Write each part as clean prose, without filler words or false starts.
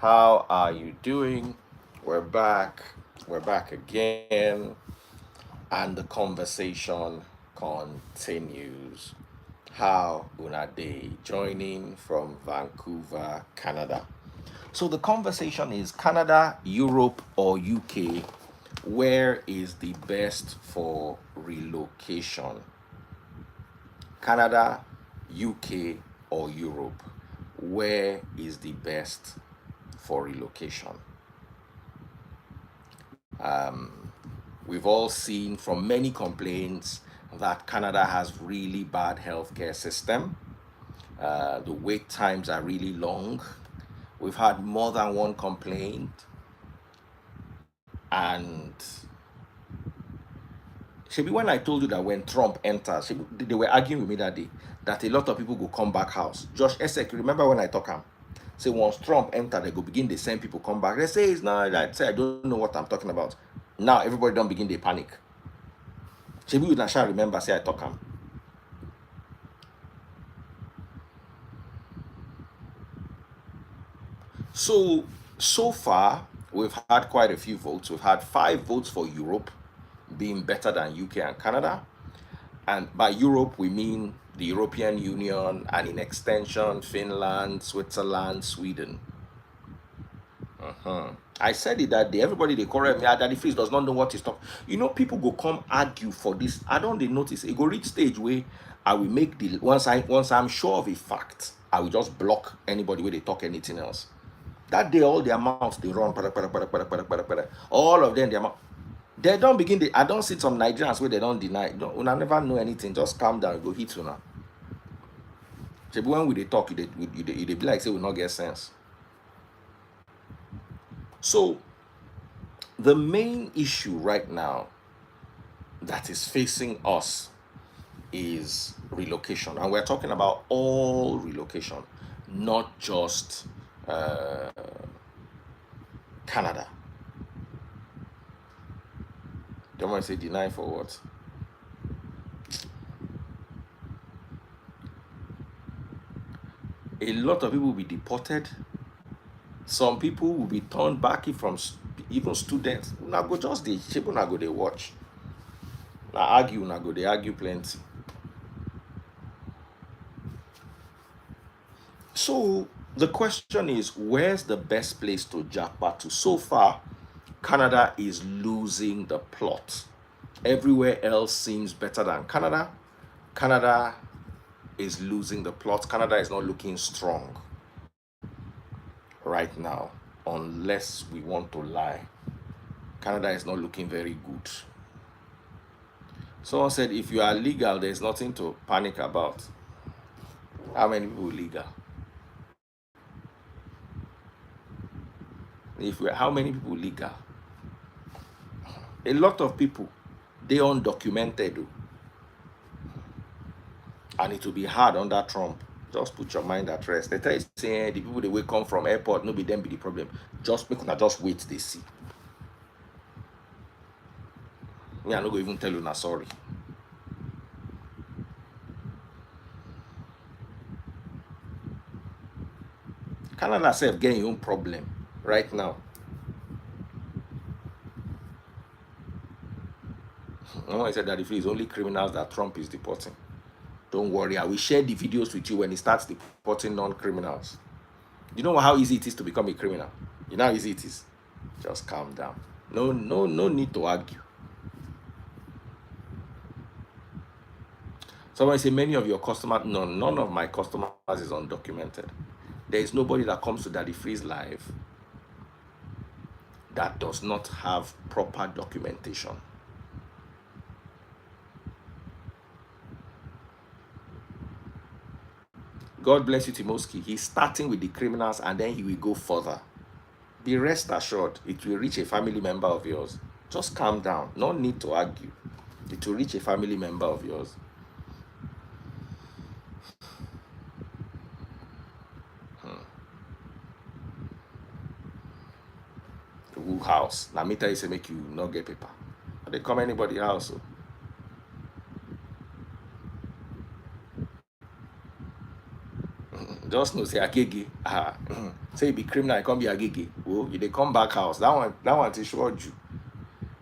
How are you doing? We're back. We're back again, and the conversation continues. How una day? Joining from Vancouver, Canada. So the conversation is Canada, Europe, or UK. Where is the best for relocation? Canada, UK, or Europe? Where is the best for relocation? We've all seen from many complaints that Canada has really bad healthcare system. The wait times are really long. We've had more than one complaint, and Shebi, when I told you that when Trump enters, they were arguing with me that day that a lot of people go come back house. Josh Esek, remember when I talk him? Say once Trump enter, they go begin they send people come back. They say it's not. I say I don't know what I'm talking about. Now everybody don't begin they panic. Shebi, you shall remember say I talk him. So far, we've had quite a few votes. We've had 5 votes for Europe being better than UK and Canada. And by Europe, we mean the European Union and in extension, Finland, Switzerland, Sweden. I said it that day. Everybody they correct me. Daddy Freeze does not know what he's talking. You know, people go come argue for this. I don't they notice. It go reach stage where I will make the once I'm sure of a fact, I will just block anybody where they talk anything else. That day, all their mouths they run. All of them, their mouth. They don't begin. I don't see some Nigerians where they don't deny. Una never know anything. Just calm down. Go hit una. So when we they talk, they be like say we not get sense. So the main issue right now that is facing us is relocation, and we're talking about all relocation, not just Canada. Don't want to say deny for what? A lot of people will be deported. Some people will be turned back from even students. Now go just the people now go they watch. Now argue now go they argue plenty. So the question is, where's the best place to JAPA to? So far, Canada is losing the plot. Everywhere else seems better than Canada. Canada is losing the plot. Canada is not looking strong right now, unless we want to lie. Canada is not looking very good. Someone said, if you are legal, there's nothing to panic about. How many people legal? How many people legal? A lot of people, they undocumented, and it will be hard under Trump. Just put your mind at rest. They tell you saying the people they will come from airport, no be them be the problem. Just make una just wait, they see. Me, I no go even tell you na sorry. Canada self getting your own problem right now. No one said that if it's only criminals that Trump is deporting. Don't worry, I will share the videos with you when he starts deporting non-criminals. You know how easy it is to become a criminal? You know how easy it is? Just calm down. No need to argue. Someone say many of your customers, no, none of my customers is undocumented. There is nobody that comes to Daddy Freeze Live that does not have proper documentation. God bless you, Timoski. He's starting with the criminals and then he will go further. Be rest assured, it will reach a family member of yours. Just calm down. No need to argue. It will reach a family member of yours. Who house? Now me tell you say make you not get paper. They come anybody house. So. Just no say agege. Say you be criminal, I can't be agege. Oh, you they come back house. That one is sure you.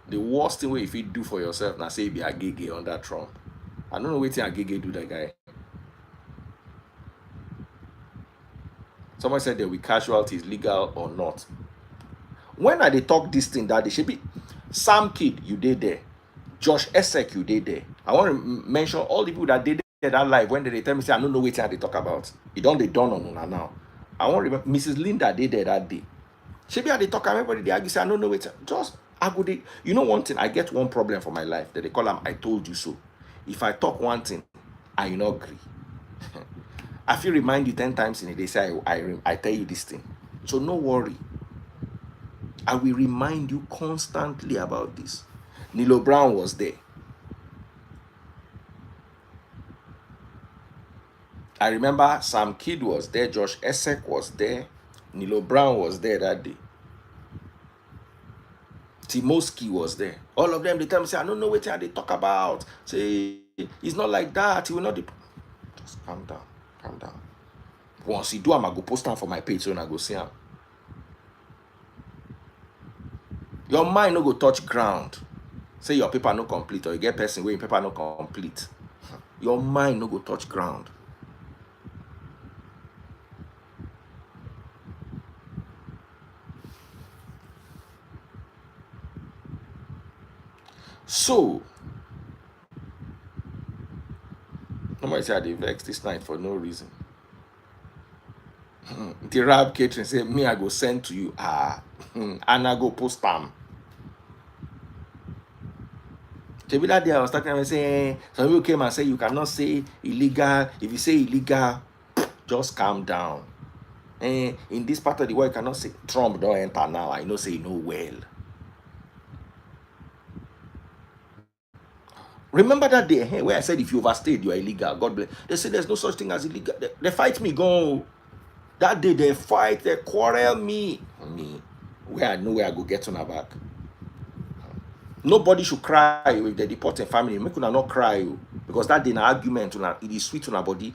The worst thing if you do for yourself now say you be agege under Trump. I don't know what agege do that guy. Someone said there will casualties, legal or not. When I they talk this thing that they should be Sam Kidd, you did there. Josh Esek, you did there. I want to mention all the people that did that live when they tell me say I don't know what they talk about. It don't they done on Una now. I want to remember Mrs. Linda did there that day. She be at the talk, everybody they argue say I don't know what just I go they, you know one thing, I get one problem for my life that they call them I told you so. If I talk one thing, I not agree. I feel remind you 10 times in a day, say I tell you this thing. So no worry. I will remind you constantly about this. Nilo Brown was there. I remember Sam Kidd was there, Josh Esek was there, Nilo Brown was there that day. Timoski was there. All of them, they tell me, say, I don't know what they talk about. Say, it's not like that. He will not. Just calm down. Calm down. Once he do, I'm going to go post them for my page so I go see him. Your mind no go touch ground. Say your paper no complete or you get person where your paper no complete. Your mind no go touch ground. So, nobody say I dey vex this night for no reason. The rap catering say, me I go send to you. And I go post them. Maybe that day I was talking and saying, some people came and say you cannot say illegal. If you say illegal, just calm down. In this part of the world, you cannot say Trump don't enter now. I know say you know well. Remember that day where I said if you overstayed, you are illegal. God bless. They say there's no such thing as illegal. They fight me, go. That day they fight, they quarrel me. Where I know where I go get on her back. Nobody should cry if they deport a family. Make una not cry because that day an argument, it is sweet on our body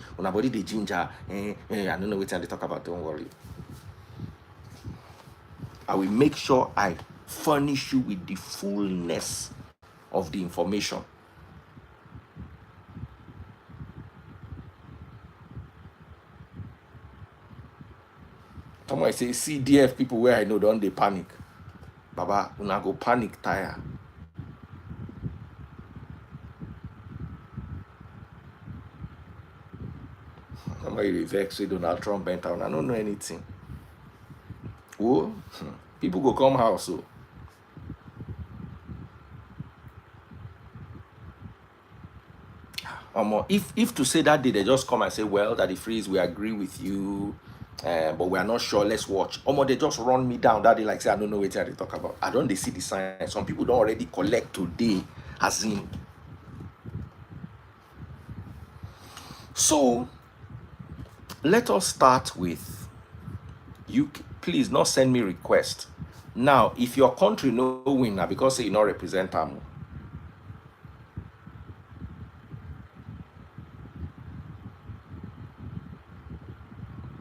the ginger. I don't know what they talk about. Don't worry. I will make sure I furnish you with the fullness of the information. Someone say CDF people where I know don't they panic. Baba, una go panic tire. Somebody vex say Donald Trump went out. I don't know anything. Oh, people go come house so. If to say that day they just come and say, well, that the freeze, we agree with you, but we are not sure, let's watch. They just run me down that day like say I don't know what they talk about. I don't they see the sign. Some people don't already collect today as in. So let us start with you. Please not send me request. Now, if your country no win now because say you not represent them.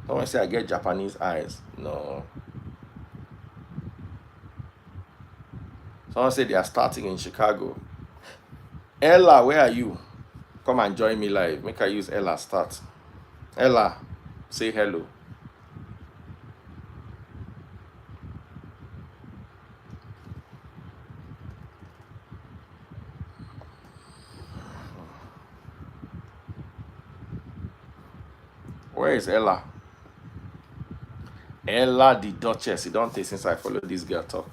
Someone say I get Japanese eyes. No. Someone say they are starting in Chicago. Ella, where are you? Come and join me live. Make I use Ella start. Ella, say hello. Where is Ella? Ella the Duchess. It don't take since I follow this girl talk.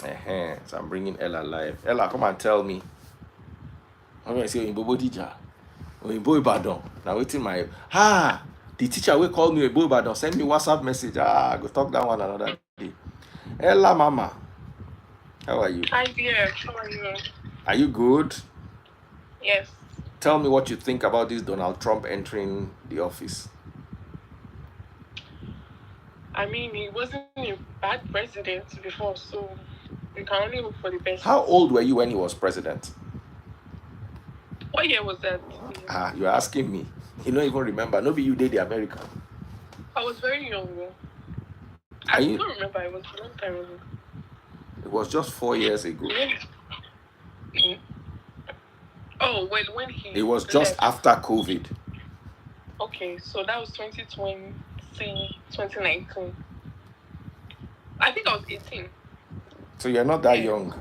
So I'm bringing Ella live. Ella, come and tell me. I'm going to say, Oyinbo Bodija. Oyinbo Ibadan. Now waiting my... the teacher will call me Oyinbo Ibadan. Send me WhatsApp message. Go talk that one another day. Ella, mama. How are you? Hi, dear. How are you? Are you good? Yes. Tell me what you think about this Donald Trump entering the office. I mean, he wasn't a bad president before, so we can only hope for the best. How old were you when he was president? What year was that? You're asking me. You don't even remember. Nobody you did the America. I was very young though. Are I you? don't remember. It was a long time ago. It was just 4 years ago. Mm. Oh, well, when he It was just left. after COVID. Okay, so that was 2020, 2019. I think I was 18. So you're not that Yeah. young.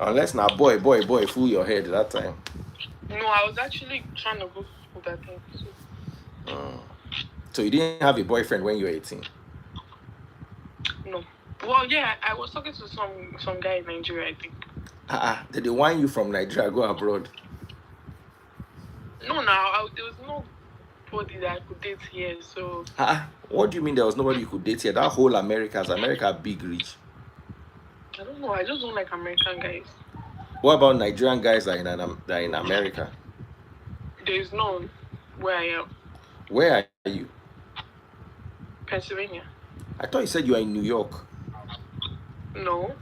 Unless now boy, fool your head that time. No, I was actually trying to go to school that time. So you didn't have a boyfriend when you were 18. No. Well, yeah, I was talking to some guy in Nigeria, I think. Did they want you from Nigeria go abroad? No, there was nobody that I could date here, so. What do you mean there was nobody you could date here? That whole America big rich. I don't know. I just don't like American guys. What about Nigerian guys that are in America? There is none where I am. Where are you? Pennsylvania. I thought you said you are in New York. No.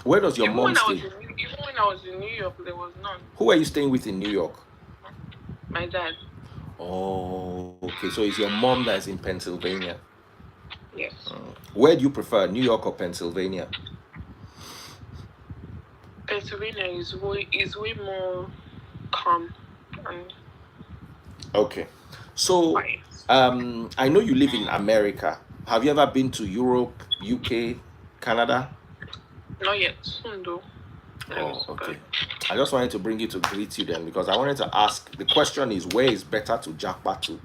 Where does your mom stay? Even when I was in New York, there was none. Who are you staying with in New York? My dad. Oh, okay. So it's your mom that's in Pennsylvania. Yes. Where do you prefer, New York or Pennsylvania? Pennsylvania is way more calm and Okay. So quiet. I know you live in America. Have you ever been to Europe, UK, Canada? Not yet. Soon though. Oh, okay. I just wanted to bring you to greet you then, because I wanted to ask, the question is, where is better to JAPA to?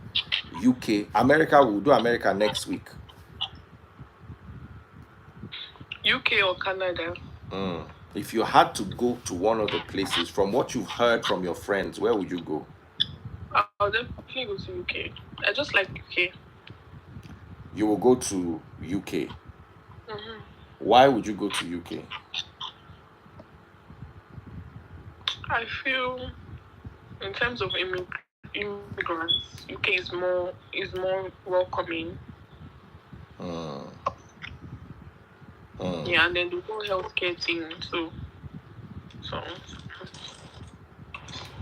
UK, America, we'll do America next week. UK or Canada? If you had to go to one of the places, from what you've heard from your friends, where would you go? I'll definitely go to UK. I just like UK. You will go to UK. Why would you go to UK? I feel, in terms of immigrants, UK is more welcoming. Yeah, and then the whole healthcare thing. So.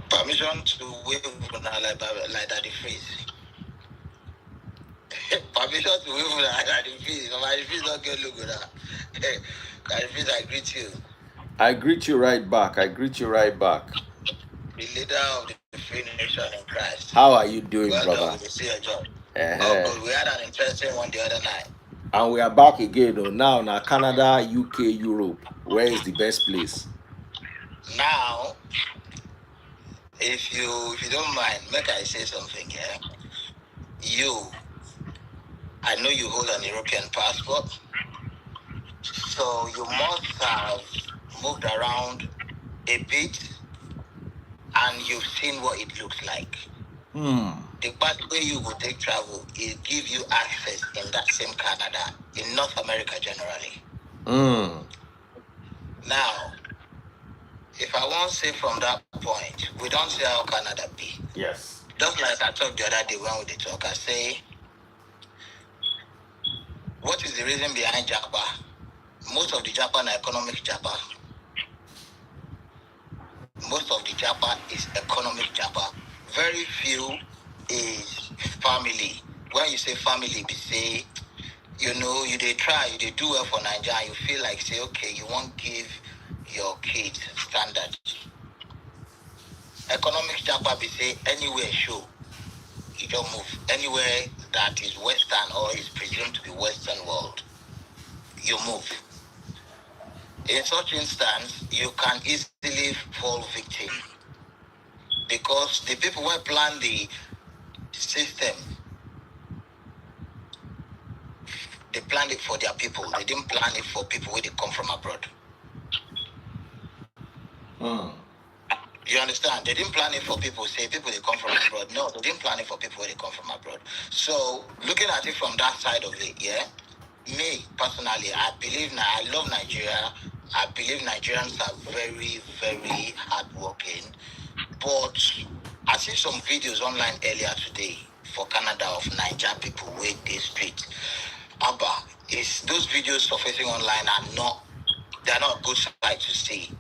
Permission to wave like that the freeze. Permission to wave like that the freeze. My freeze not get look at that. The freeze, I greet you. I greet you right back. I greet you right back. The leader of the Free Nation in Christ. How are you doing, well brother? Done. We see your job. Oh, good. We had an interesting one the other night. And we are back again though. Now Canada, UK, Europe. Where is the best place? Now, if you don't mind, make I say something here. I know you hold an European passport, so you must have moved around a bit, and you've seen what it looks like. The pathway you will take travel, it gives you access in that same Canada, in North America generally. Now, if I want to say from that point, we don't see how Canada be. Yes. Just like I talked the other day when we talk, I say, what is the reason behind JAPA? Most of the JAPA are economic JAPA. Most of the JAPA is economic JAPA. Very few is family. When you say family, you say, you try, you do well for Nigeria, you feel like, say, okay, you won't give your kids standard. Economic JAPA, be say, anywhere show, you don't move. Anywhere that is Western or is presumed to be Western world, you move. In such instance, you can easily fall victim, because the people who plan the system, they planned it for their people. They didn't plan it for people where they come from abroad. You understand? They didn't plan it for people they come from abroad. No, they didn't plan it for people where they come from abroad. So, looking at it from that side of it, yeah, me personally, I love Nigeria. I believe Nigerians are very, very hardworking. But I see some videos online earlier today for Canada of Niger people where they street. Those videos surfacing online they're not a good sight to see.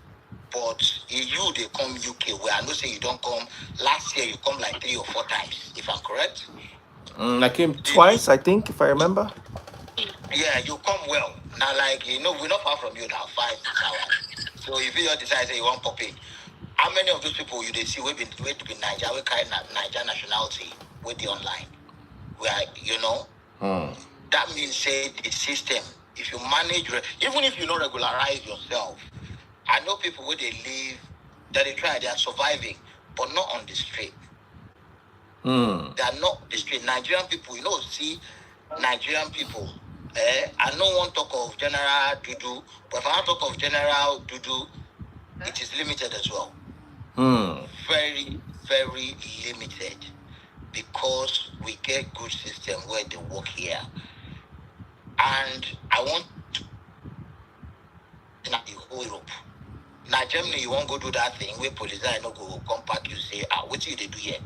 but you they come UK where I know say you don't come. Last year you come like 3 or 4 times, if I'm correct. I came twice, I think, if I remember. Yeah, you come well. Now, like, we're not far from you now, 5 6 hours. So if you just decide say you want pop in, how many of those people you they see we be Niger, we carry Niger nationality with the online? Where that means say the system, if you manage even if you don't regularize yourself, I know people where they live, that they are surviving, but not on the street. They are not on the street. Nigerian people, see Nigerian people. I don't want to talk of general Dudu, but if I want to talk of general Dudu, it is limited as well. Very, very limited, because we get good system where they work here. And I want to the whole Europe. Now Germany, you won't go do that thing where police I no go come back, you say, what do they do here?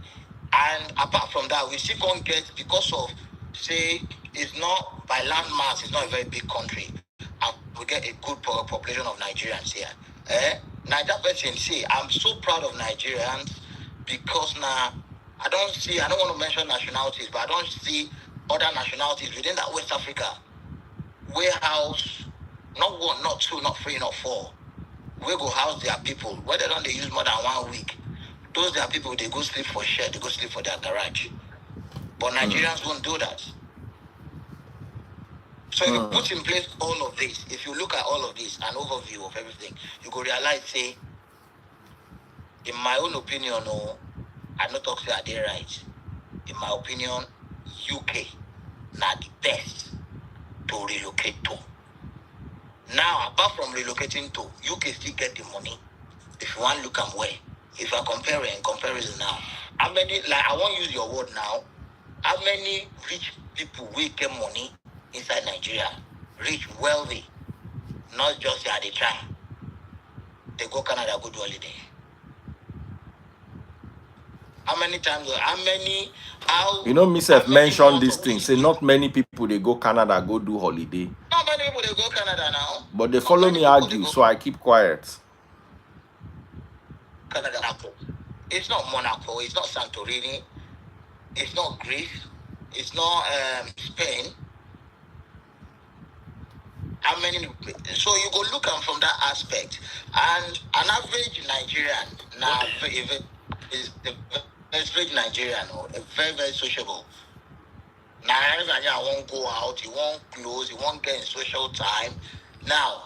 And apart from that, we still can't get, because of, say, it's not by land mass, it's not a very big country, and we get a good population of Nigerians here. Now that person say, I'm so proud of Nigerians, because now I don't want to mention nationalities, but I don't see other nationalities within that West Africa warehouse, not one, not two, not three, not four. We go house their people, whether don't they use more than 1 week. Those their people, they go sleep for shed, they go sleep for their garage. But Nigerians won't do that. So if you put in place all of this, if you look at all of this, an overview of everything, you go realize, say, in my own opinion, I not talk say I did right. In my opinion, UK not the best to relocate to. Now, apart from relocating to, UK still get the money. If you want to look at where, if you're comparing comparison now, how many, like I won't use your word now, how many rich people will get money inside Nigeria? Rich, wealthy, not just they try. They go Canada, go do holiday. How many times, Myself mentioned this thing. Say not many people they go Canada, go do holiday. Not many people they go Canada now. But they follow me argue, so I keep quiet. Canada, it's not Monaco, it's not Santorini, it's not Greece, it's not Spain. How many? So you go look at from that aspect, and an average Nigerian now, if it is the average Nigerian, or very very sociable. Now I won't go out, he won't close, he won't get in social time. Now,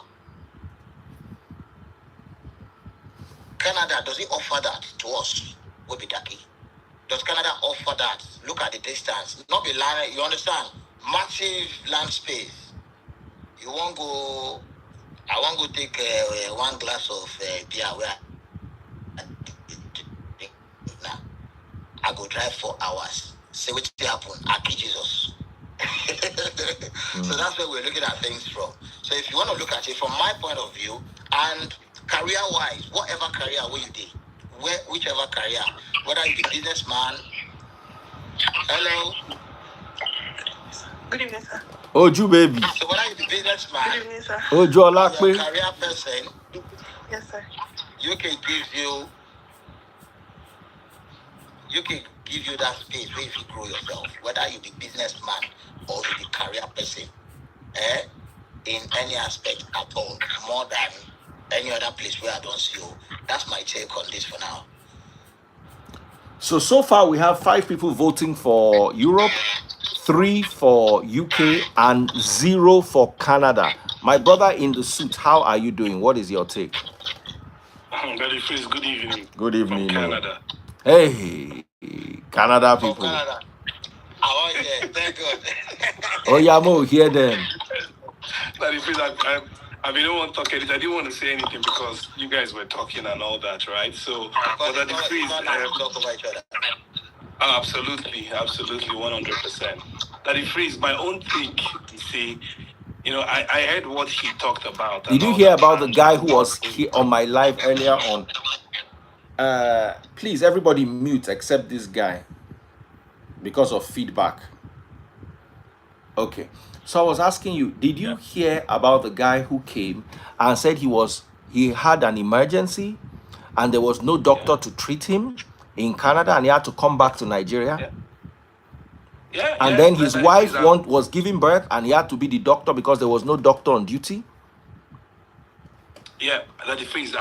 Canada, does it offer that to us? Will be Daki. Does Canada offer that? Look at the distance. Not be land, you understand? Massive land space. You won't go. I won't go take 1 glass of beer where now I go drive 4 hours. Say what happen? I kill Jesus. So that's where we're looking at things from. So if you want to look at it from my point of view, and career-wise, whatever career where you did, whichever career, whether you be businessman, hello. Good evening, sir. Oju baby. So whether you be businessman, Good evening, sir. Oju or Olakpe. you're a career person, Yes, sir. UK give you that space where you can grow yourself, whether you be businessman or you be career person, in any aspect at all, more than any other place where I don't see you. That's my take on this for now. So far we have 5 people voting for Europe, 3 for UK, and 0 for Canada. My brother in the suit, how are you doing? What is your take? Very first, good evening. Good evening. From Canada. Hey, Canada From people. Canada. How are you? Thank God. Oh yeah, Mo, hear them. Very first, I didn't want to talk anything. I didn't want to say anything because you guys were talking and all that, right? So, but that the freeze. Talk about each other. Absolutely, 100%. That the freeze. My own take. You see, I heard what he talked about. Did you hear about the guy who was here on my live earlier on? Please, everybody mute except this guy because of feedback. Okay. So I was asking you, did you hear about the guy who came and said he he had an emergency and there was no doctor to treat him in Canada and he had to come back to Nigeria. And then his wife was giving birth and he had to be the doctor because there was no doctor on duty. Yeah, that the thing is,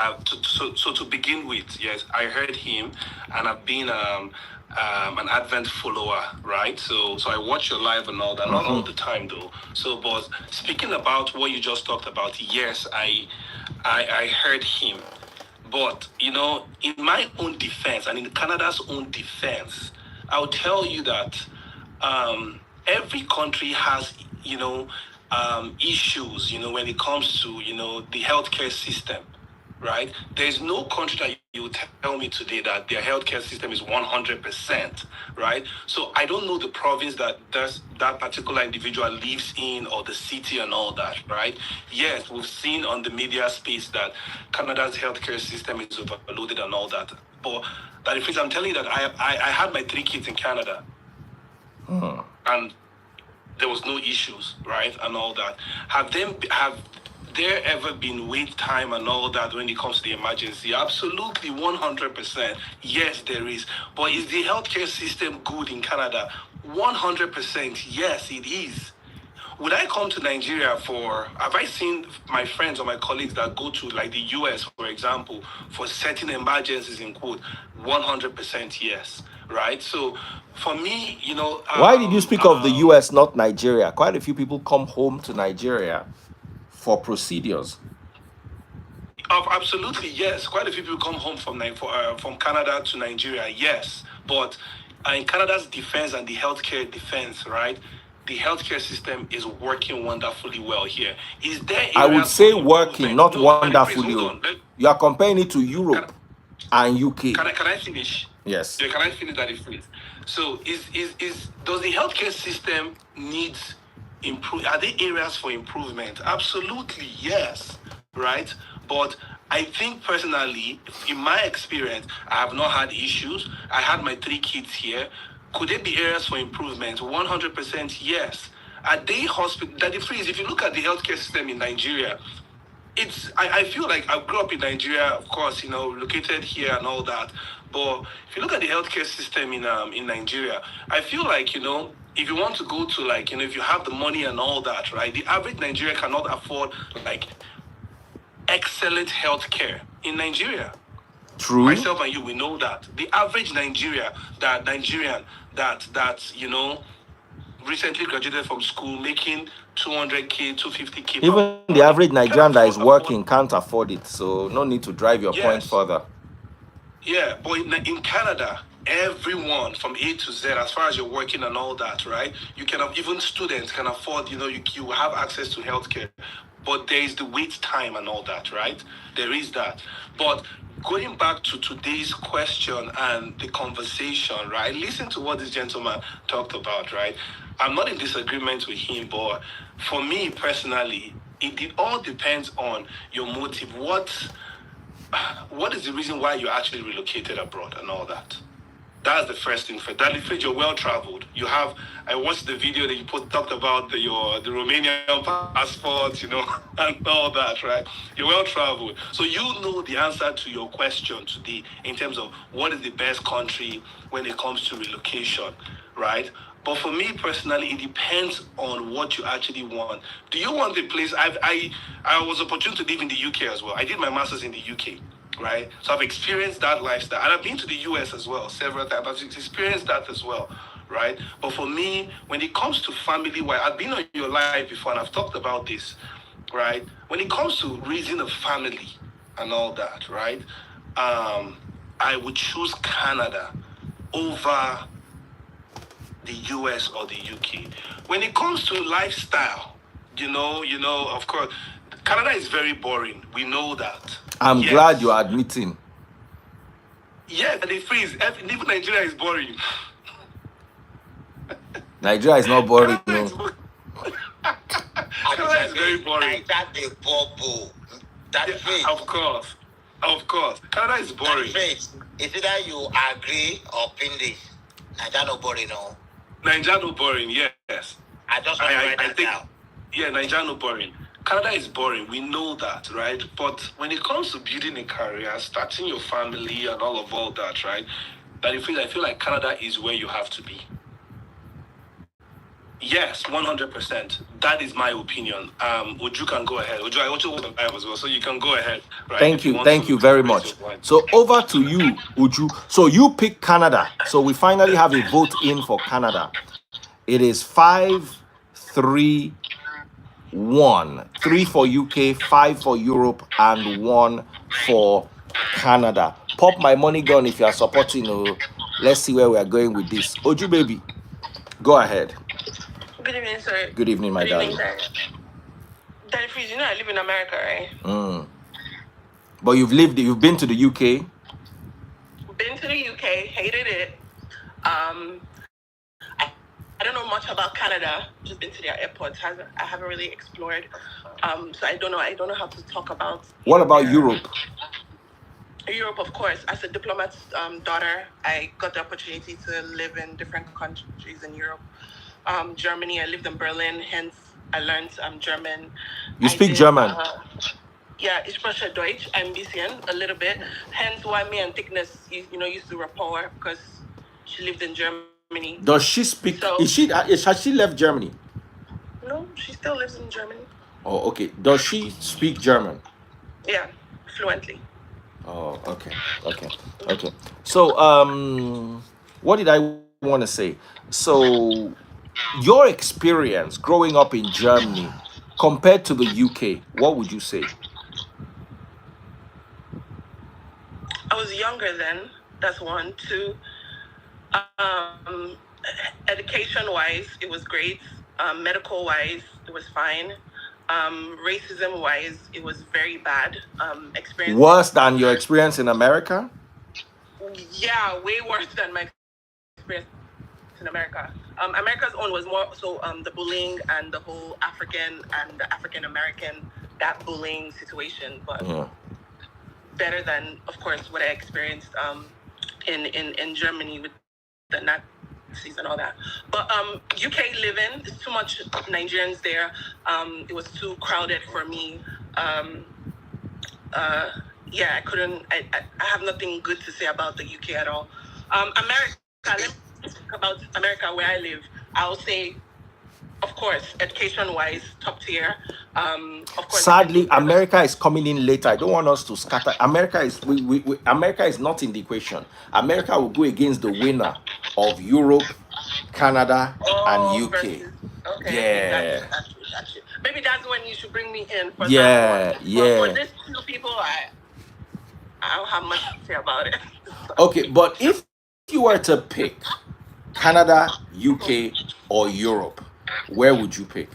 so to begin with, yes, I heard him, and I've been an Advent follower, right? So I watch your live and all that, not all the time though. So, but speaking about what you just talked about, yes, I heard him, but you know, in my own defense and in Canada's own defense, I'll tell you that every country has, you know, issues, you know, when it comes to, you know, the healthcare system, right? There's no country that you tell me today that their healthcare system is 100%, right? So I don't know the province that that particular individual lives in or the city and all that, right? Yes, we've seen on the media space that Canada's healthcare system is overloaded and all that. But that if I'm telling you that I had my 3 kids in Canada, and there was no issues, right, and all that. Have there ever been wait time and all that when it comes to the emergency? Absolutely, 100%. Yes, there is. But is the healthcare system good in Canada? 100%. Yes, it is. Would I come to Nigeria have I seen my friends or my colleagues that go to like the US, for example, for certain emergencies in quote? 100% yes, right? So for me, you know. Why did you speak of the US, not Nigeria? Quite a few people come home to Nigeria for procedures. Absolutely, yes. Quite a few people come home from Canada to Nigeria, yes. But in Canada's defense and the healthcare defense, right? The healthcare system is working wonderfully well here. Is there? I would say working, not wonderfully. You are comparing it to Europe and UK. Can I finish? Yes. Yeah, can I finish that phrase? So does the healthcare system needs improve? Are there areas for improvement? Absolutely, yes. Right? But I think personally, in my experience, I have not had issues. I had my 3 kids here. Could there be areas for improvement? 100% yes. Are they hospital? That the phrase, if you look at the healthcare system in Nigeria, I feel like I grew up in Nigeria, of course, you know, located here and all that. But if you look at the healthcare system in Nigeria, I feel like, you know, if you want to go to like, you know, if you have the money and all that, right, the average Nigerian cannot afford like excellent healthcare in Nigeria. True. Myself and you, we know that the average Nigerian that you know recently graduated from school making 200k, 250k. Even the average Nigerian that is working can't afford it. So no need to drive your point further. Yeah, but in Canada, everyone from A to Z, as far as you're working and all that, right? You can have, even students can afford, you know, you have access to healthcare. But there is the wait time and all that, right? There is that. But going back to today's question and the conversation, right? Listen to what this gentleman talked about, right? I'm not in disagreement with him, but for me personally, it all depends on your motive. What is the reason why you actually relocated abroad and all that? That's the first thing. For that, if you're well traveled, I watched the video that you talked about the Romanian passport, you know, and all that, right? You're well traveled, so you know the answer to your question today in terms of what is the best country when it comes to relocation, right? But for me personally, it depends on what you actually want. Do you want a place? I was opportune to live in the UK as well. I did my master's in the UK. Right, so I've experienced that lifestyle, and I've been to the US as well several times. I've experienced that as well, right? But for me, when it comes to family, I've been on your live before, and I've talked about this, right? When it comes to raising a family and all that, right? I would choose Canada over the US or the UK. When it comes to lifestyle, you know, of course, Canada is very boring. We know that. I'm glad you're admitting. Yeah, the freeze. Even Nigeria is boring. Nigeria is not boring. No. Canada is very boring. Of course. Canada is boring. It's either you agree or pin this. Nigeria no boring, no. Nigeria no boring, yes. I just want to write that down. Yeah, Nigeria no boring. Canada is boring. We know that, right? But when it comes to building a career, starting your family, and all that, right? I feel like Canada is where you have to be. Yes, 100%. That is my opinion. Uju can go ahead. Uju, I want you to hold the live as well, so you can go ahead, right? Thank you. Thank you very much. So over to you, Uju. So you pick Canada. So we finally have a vote in for Canada. It is 5-3-1. 3 for UK, 5 for Europe, and 1 for Canada. Pop my money gun if you are supporting. Let's see where we are going with this. Oju baby, go ahead. Good evening, sir. Good evening, my darling. Daddy Freeze, you know I live in America, right? But you've been to the UK? Been to the UK, hated it. I don't know much about Canada. Just been to their airports. I haven't really explored. So I don't know how to talk about. What about Europe? Europe, of course. As a diplomat's daughter, I got the opportunity to live in different countries in Europe. Germany, I lived in Berlin, hence I learned German. You speak German? Yeah, ich spreche Deutsch, ein bisschen, a little bit. Hence why me and Thickness, used to rapport, because she lived in Germany. Does she speak? So, has she left Germany? No, she still lives in Germany. Oh, okay. Does she speak German? Yeah, fluently. Oh, okay. So, what did I want to say? So, your experience growing up in Germany compared to the UK, what would you say? I was younger then. That's 1. 2. Education-wise, it was great. Medical-wise, it was fine. Racism-wise, it was very bad. Experience. Worse than your experience in America? Yeah, way worse than my experience in America. America's own was more so the bullying and the whole African and the African American, that bullying situation, but better than, of course, what I experienced in Germany with the Nazis and all that. But UK living, there's too much Nigerians there. It was too crowded for me. Yeah, I couldn't. I have nothing good to say about the UK at all. America. Let's talk about America, where I live. I'll say, of course, education-wise, top tier. Of course. Sadly, America is coming in later. I don't want us to scatter. America is America is not in the equation. America will go against the winner of Europe, Canada, and UK. Okay. Yeah. Gotcha. Maybe that's when you should bring me in for that one. Yeah. But for these 2 people, I don't have much to say about it. Okay, but if you were to pick Canada, UK, or Europe, where would you pick?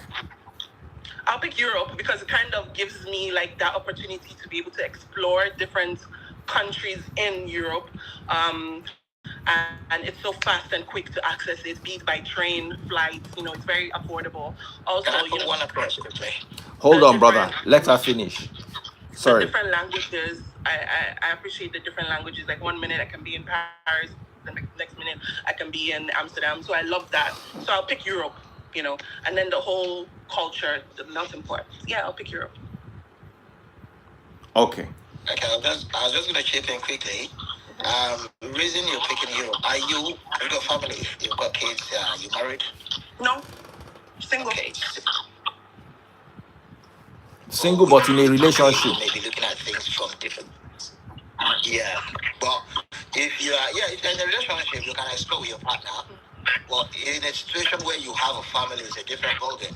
I'll pick Europe because it kind of gives me like that opportunity to be able to explore different countries in Europe. And it's so fast and quick to access it, be it by train, flights, it's very affordable. Also, one approach quickly. Hold on, brother. Let her finish. Sorry. The different languages. I appreciate the different languages. Like 1 minute I can be in Paris, the next minute I can be in Amsterdam. So I love that. So I'll pick Europe, and then the whole culture, the melting pot. Yeah, I'll pick Europe. Okay. Okay, I was just gonna chip in quickly. Reason you're picking Europe? You got family? You've got kids? You married? No, single. Okay. Single, but in a relationship. Maybe looking at things from different. Yeah, but if you're in a relationship, you can explore with your partner. But in a situation where you have a family, it's a different ballgame.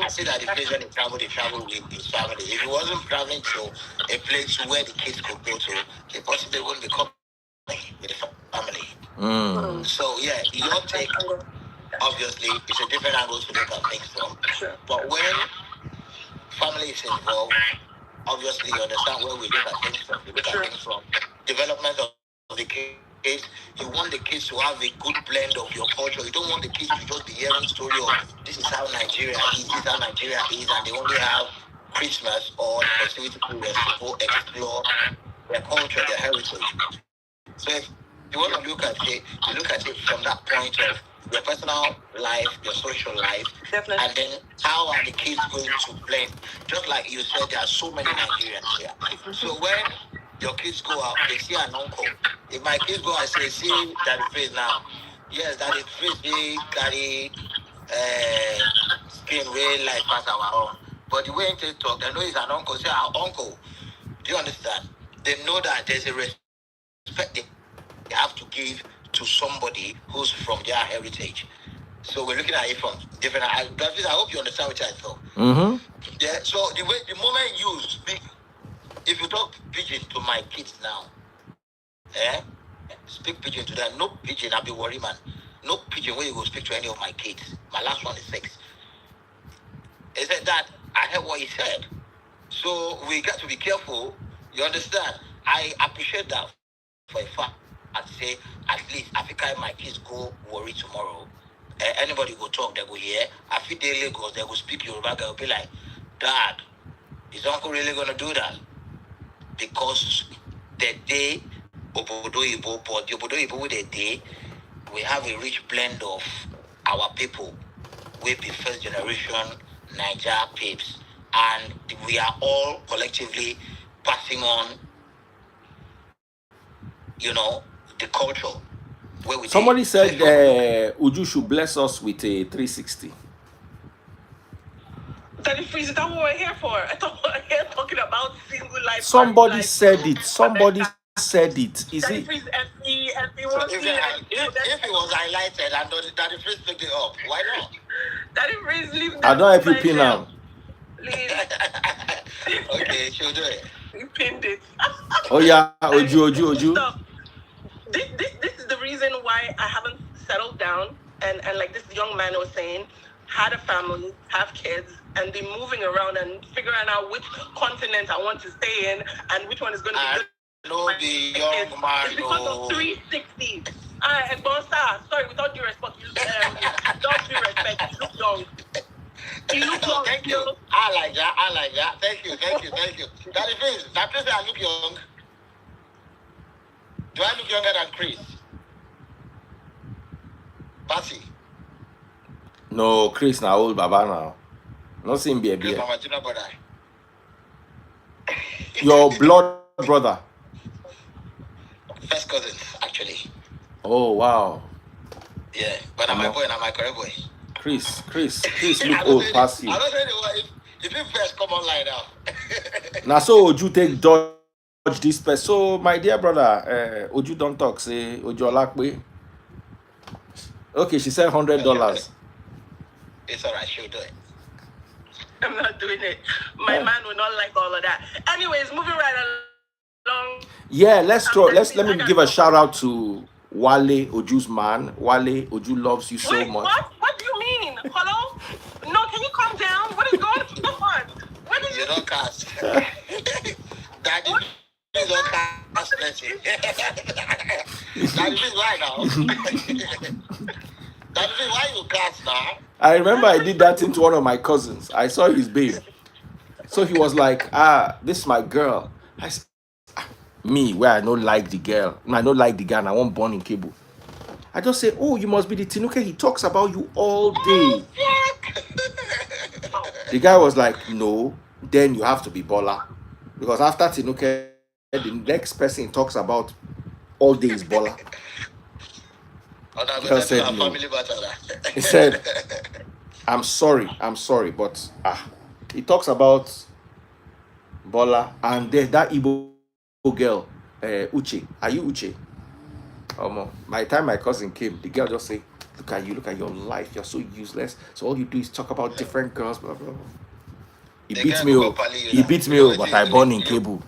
I see that the place when they travel with his family. If he wasn't traveling to a place where the kids could go to, they possibly wouldn't be coming with the family. So yeah, your take, obviously, it's a different angle to look at things from. Sure. But when family is involved, obviously you understand where we look at things from. We look at things from development of the kids. You want the kids to have a good blend of your culture. You don't want the kids to just be hearing story of this is how Nigeria is, and they only have Christmas or the festivity periods to go explore their culture, their heritage. So if you want to look at it, you look at it from that point of your personal life, your social life, Definitely. and then how are the kids going to blend? Just like you said, there are so many Nigerians here. So when your kids go out, they see an uncle. If my kids go out and say, see Daddy Face now, yes, Daddy Face, they carry skin way like past our own. But the way they talk, they know he's an uncle. Say, our uncle. Do you understand? They know that there's a respect they have to give to somebody who's from their heritage. So we're looking at it from different. I hope you understand what I thought. Mm-hmm. Yeah. So the moment you speak, if you talk pidgin to my kids now, speak pidgin to them. No pidgin, I'll be worried, man. No pidgin where you go speak to any of my kids. My last one is 6. He said that I heard what he said. So we got to be careful. You understand? I appreciate that for a fact. I'd say at least Africa, my kids go worry tomorrow. Anybody go talk, they go hear. I feel they Lagos, they go speak Yoruba, they'll be like, Dad, is uncle really gonna do that? Because the day Obodo Ibo, but the Obodo Ibo with the day, we have a rich blend of our people. We be first generation Niger papes, and we are all collectively passing on, the culture where we Somebody did. So said Uju should bless us with a 360. Daddy Freeze, is that what we're here for? I thought we were here talking about single life. Somebody life, said it. Somebody said it. Is Daddy it? Freeze, FE, So if it was highlighted and Daddy Freeze picked it up, why not? Daddy Freeze, leave I don't help you pin now. Please. Okay, she'll do it. You pinned it. Oh yeah, Oju. Stop. This is the reason why I haven't settled down and like this young man was saying, had a family, have kids, and be moving around and figuring out which continent I want to stay in and which one is going to be good. No, the young man. It's because of 360. And Bonsa, sorry, with all due respect, without due respect, you look young. You look young. Thank you. I like that. Thank you. Daddy Freeze, that place I look young. Do I look younger than Chris? Passy. No, Chris now old Baba now. Not seeing be a Chris, beer. Mama Junior brother. Your blood brother. First cousins, actually. Oh wow. Yeah, but I'm my boy and I'm my correct boy. Chris look old past you. I don't know if you first come online now. Now so Oju take dodge this person. So my dear brother, Oju don't talk. Say Oju Olakwe. Okay, she said $100. It's alright, she'll do it. I'm not doing it. My man will not like all of that. Anyways, moving right along. Yeah, let me give a shout out to Wale, Oju's man. Wale, Oju loves you so much. What do you mean? Hello? No, can you calm down? What is going on? What is You don't cast. Daddy, you don't cast plenty. Daddy, why now? Daddy, why you cast now? I remember I did that thing to one of my cousins. I saw his babe. So he was like, this is my girl. I said, me, where I don't like the girl. I don't like the guy and I want born in cable. I just say, oh, you must be the Tinuke. He talks about you all day. The guy was like, no, then you have to be Bola. Because after Tinuke, the next person he talks about all day is Bola. He said, no. He said, I'm sorry, but he talks about Bola and then that Igbo girl, Uche. Are you Uche? By the time my cousin came, the girl just say, look at your life, you're so useless. So all you do is talk about different girls, blah blah blah. He beats me, but I born in cable.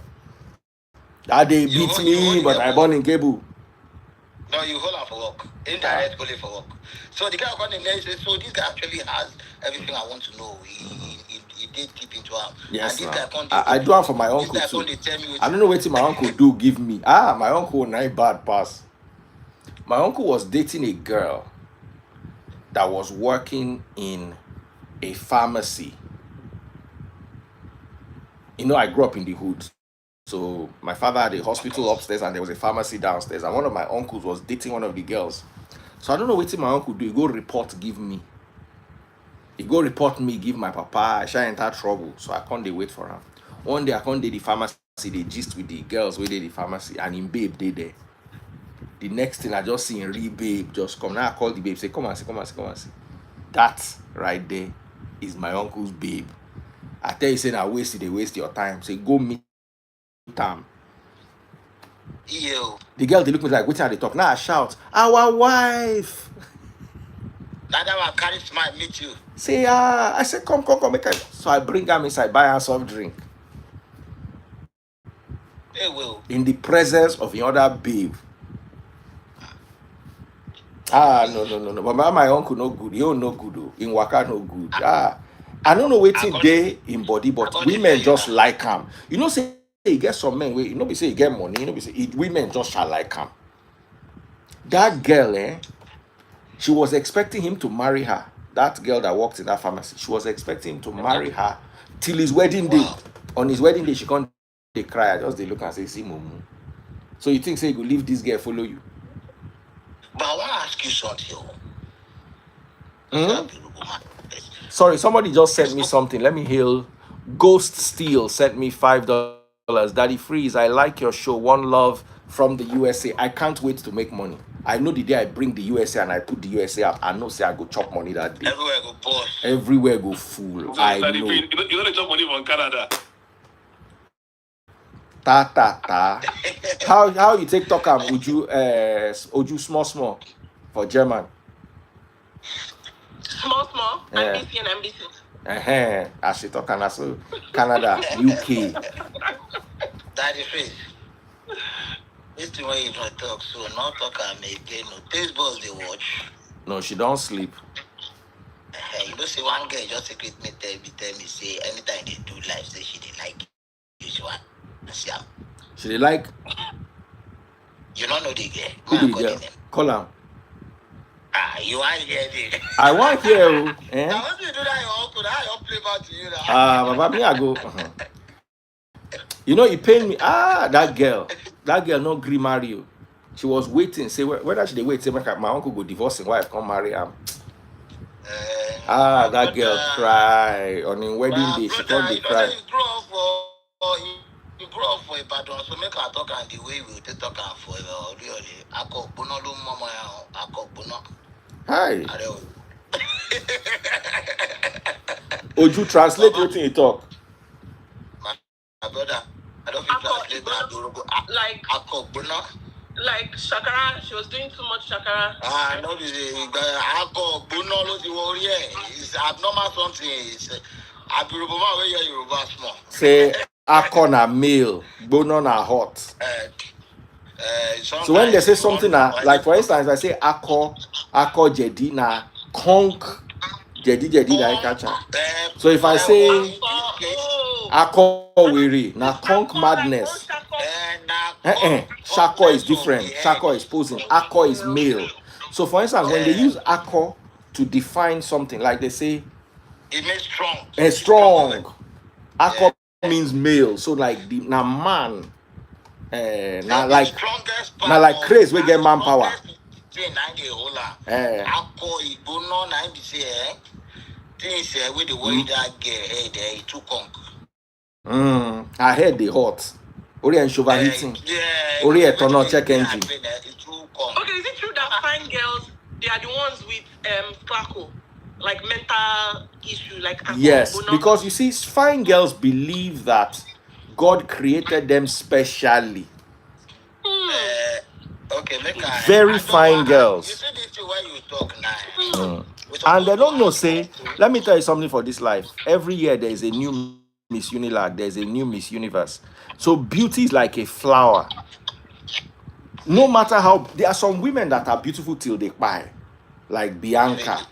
They beat me, but I born in cable. No, you hold on for work. Indirect only for work. So the guy got in there and said, so this guy actually has everything I want to know. He did deep into him. Yes, I do it for my uncle too. I don't know what my uncle do give me. My uncle not bad pass. My uncle was dating a girl that was working in a pharmacy. I grew up in the hood. So my father had a hospital upstairs and there was a pharmacy downstairs. And one of my uncles was dating one of the girls. So I don't know what my uncle do. He go report, give me. He go report me, give my papa. I shall enter trouble. So I can't wait for him. One day I can't the pharmacy. They gist with the girls where they the pharmacy, and in babe they there. The next thing I just see in real babe just come. Now I call the babe, say, come and see, come and see, come and see. That right there is my uncle's babe. I tell you, say, now waste your time. Say, go meet them. Yo. The girl, they look me like, wait till they talk. Now I shout, our wife. That one carry smile meet you. Say, I said, come, make it. So I bring her inside, buy her soft drink. Hey, will. In the presence of the other babe. No. But my uncle no good. You no good. Though. In Waka no good. I don't know waiting day in body, but women just like him. You know, say you get some men where you know, be say you get money. You know, be say women just shall like him. That girl, she was expecting him to marry her. That girl that worked in that pharmacy, she was expecting him to marry her till his wedding day. On his wedding day, she can't. They cry. Just they look and say, "See, mumu." So you think say you go leave this girl follow you? But I want to ask you something. Sorry, somebody just sent me something. Let me heal. Ghost Steel sent me $5. Daddy Freeze, I like your show. One love from the USA. I can't wait to make money. I know the day I bring the USA and I put the USA up, I know say I go chop money that day. Everywhere go boss. Everywhere go full. I know. You know they chop money from Canada. Ta. How you take talk am? Would you small for German? Small. NBC and NBC. As she talk and so Canada, UK. Daddy Freeze. This is why you don't talk so not talk again. No baseball they watch. No, she don't sleep. You know say one girl just secret me tell me say anytime they do live say she didn't like you. She dey like. You don't know the girl. Who the girl? Call her. You want to hear it? I want to hear. Now once you do that, your uncle, I'll play back to you now. Baba, me I go. You know, he paid me. That girl no gree marry you. She was waiting. Say whether she dey wait. Say my uncle go divorce his wife, come marry him. That girl cry on his wedding day. She can't dey cry. You grow up for a pattern, so make her talk and the way we will talk and for really. I call Bono lo mama. I call Bono. Hi. Oju translate wetin you talk. My brother, I don't think translate that. Like I call Bono. Like Shakara, she was doing too much Shakara. No, I call Bono lo the warrior. It's abnormal something. It's Abiruboma where you're Yoruba small. Say Akon na male, Bono na hot. So when they say something like for instance, I say Ako Jedi na Konk Jedi that I catch her. So if I say Ako Wiri na Konk madness. Shako is different. Shako is posing. Ako is male. So for instance, when they use Ako to define something, like they say it means strong. Strong. Ako means male. So like the na man. Like craze we get manpower. I heard the hot. Ori and Shova hitting. Ori eternal check engine. Okay, is it true that fine girls they are the ones with Flacco? Like mental issue, like yes, because you see, fine girls believe that God created them specially. Okay, very fine girls. You see this why you talk now. And they don't know, say, let me tell you something for this life. Every year there is a new Miss Unilag, there's a new Miss Universe. So beauty is like a flower. No matter how, there are some women that are beautiful till they buy, like Bianca.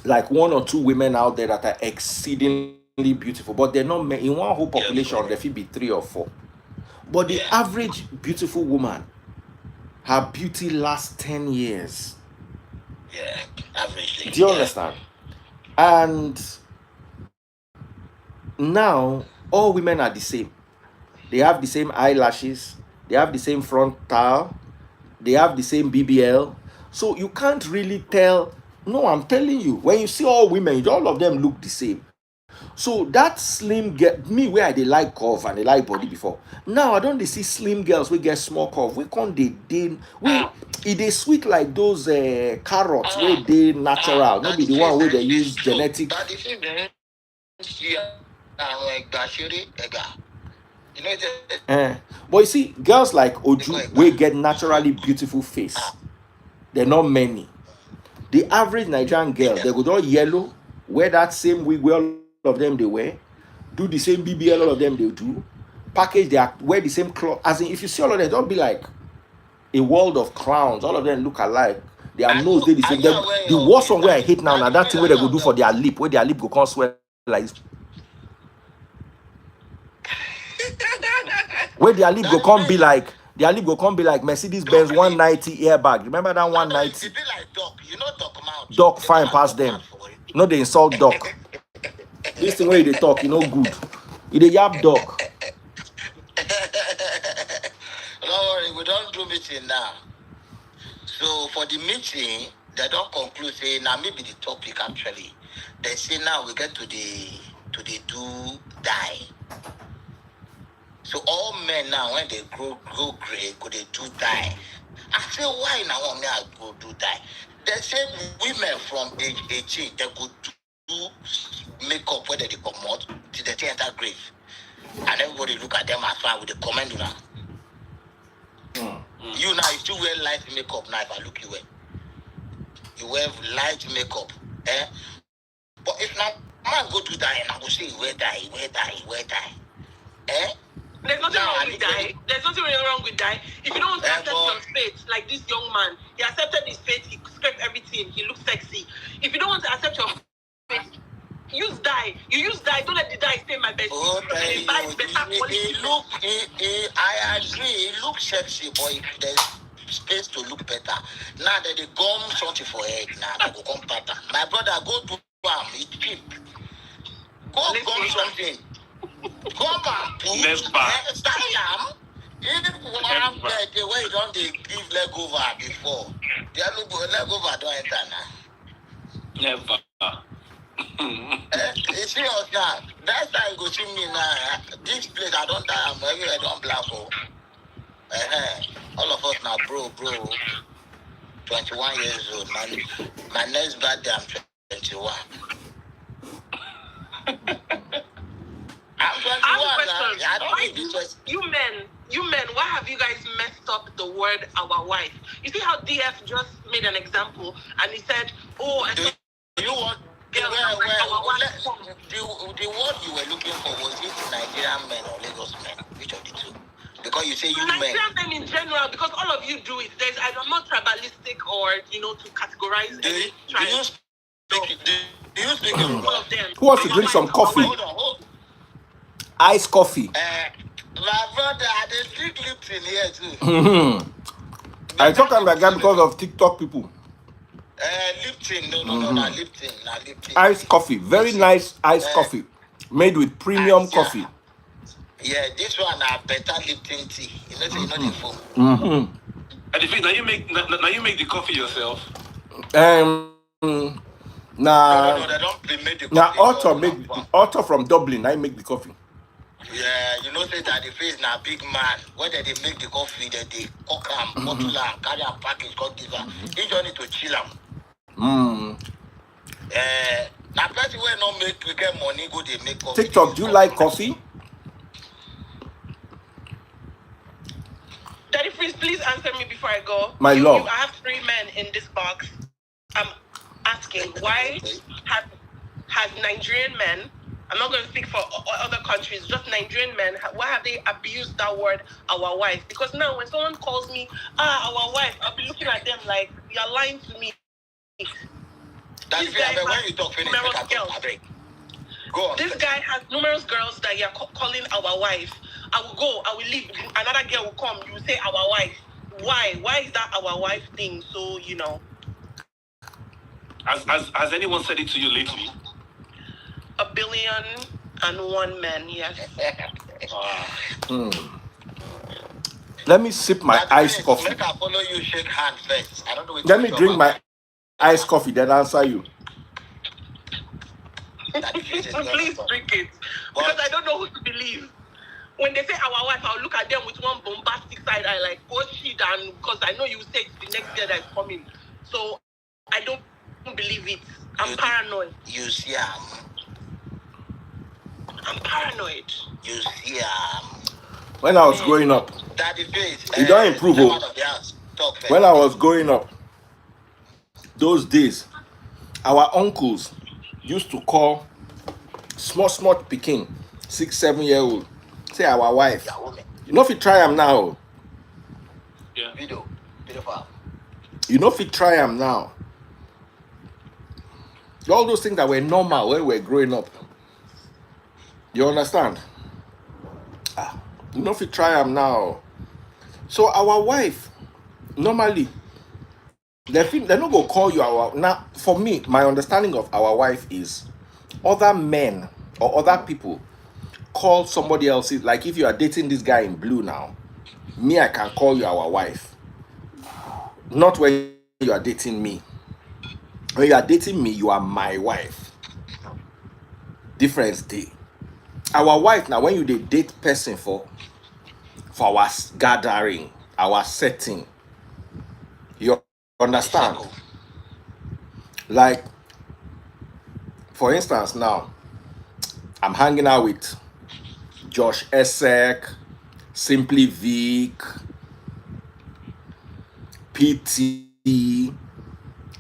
Like 1 or 2 women out there that are exceedingly beautiful, but they're not in one whole population. There should be 3 or 4. But the average beautiful woman, her beauty lasts 10 years. Yeah, averagely. Do you understand? And now all women are the same. They have the same eyelashes. They have the same frontal. They have the same BBL. So you can't really tell. No, I'm telling you, when you see all women, all of them look the same. So that slim get me where they like curve and they like body before. Now I don't they see slim girls we get small curve. We can't we it is sweet like those carrots where they natural. Not be the one where they use genetic. But you see, girls like Oju we get naturally beautiful face. They're not many. The average Nigerian girl, they go all yellow, wear that same wig where all of them they wear, do the same BBL all of them they do, package they wear the same cloth. As in, if you see all of them, don't be like a world of crowns. All of them look alike. Their nose they the same. The worst one where I hate now that thing where they go do for their lip, where their lip go come swell like this. Where their lip go come be like. Their lip go come be like Mercedes-Benz 190 airbag. Remember that 190? Doc fine past them. No, they insult Doc. This thing where they talk, you know, good. You dey yap Doc. Don't worry, we don't do meeting now. So for the meeting, they don't conclude say now maybe the topic actually. They say now we get to the do die. So all men now when they grow gray, go they do die. I say why now when I go do die? They say women from age 18 they go do makeup whether they come out till they enter grave. And everybody look at them as fine with the comment now. You now if you wear light makeup now if I look you wear. You wear light makeup. But if now man go to die and I go say where die. There's nothing wrong with die. There's nothing really wrong with die. If you don't want to accept your fate, like this young man, he accepted his fate, he scraped everything, he looks sexy. If you don't want to accept your fate, use dye. You use dye, don't let the dye stay my best. I agree, it looks sexy, but there's space to look better. Now that they gum something for head, now they go come better. My brother, go do it's cheap. Go gum something. Come on, please. Style if one the way don't they give leg over before. They leg over don't enter now. Never. You see us now. That's time you go see me now. This place I don't die. I'm everywhere don't black hole. All of us now, bro. 21 years old, man. My next birthday I'm 21. I'm 21 now. I don't need this. You men, why have you guys messed up the word our wife? You see how DF just made an example and he said, oh, I you want the word you were looking for, was it Nigerian men or Lagos men? Which of the two? Because you say you Nigerian men in general, because all of you do it. I'm not tribalistic or to categorize any tribe. Do you speak all of them? Who wants to drink some coffee? Hold on. Iced coffee. My brother, they drink Lipton here too. I talk about that because of TikTok people. Lipton, no, not Lipton. Iced coffee, very nice iced coffee, made with premium coffee. Yeah, this one are better Lipton tea. You know the foam. And the thing, now you make the coffee yourself. No, they don't make the coffee. Author from Dublin, I make the coffee. Yeah, you know say that the face now big man. Whether they make the coffee, that they cook them, bottle them, carry them package, got give them. You just need to chill them. Now person where no make we get money, go they make coffee. TikTok, do you like coffee? Daddy Freeze, please answer me before I go. My love. I have 3 men in this box. I'm asking, why has Nigerian men, I'm not going to speak for other countries, just Nigerian men, why have they abused that word, our wife? Because now when someone calls me, our wife, I'll be looking at them like, you're lying to me. That's when you talk finish, go on. This guy has numerous girls that you're calling our wife. I will leave. Another girl will come. You will say our wife. Why? Why is that our wife thing? So, Has anyone said it to you lately? 1,000,000,001 men, yes. Let me sip my That iced face, coffee. make I follow you shake hand first. I don't know what Let you me talk drink about. my iced coffee, then answer you. That face is gonna Please talk. drink it. Because I don't know who to believe. When they say our wife, I'll look at them with one bombastic side eye, like, oh shit, and because I know you say it's the next year that's coming. So I don't believe it. I'm paranoid. You see, I'm paranoid. you see, When I was growing up, that face. it don't improve. Step Oh. out of the house. Talk first. When I was growing up, those days, our uncles used to call small pikin, 6-7 year old, say our wife. Yeah, woman. You know if you try them now. Yeah. Video. Beautiful. You know if you try them now. All those things that were normal when we were growing up. You understand? You know if you try them now. So our wife, normally, they're not going to call you our... Now, for me, my understanding of our wife is other men or other people call somebody else's... Like if you are dating this guy in blue now, me, I can call you our wife. Not when you are dating me. When you are dating me, you are my wife. Difference day. Our wife now, when you date person for our gathering, our setting, you understand? Like, for instance, now I'm hanging out with Josh Esek, Simply Vic, PT,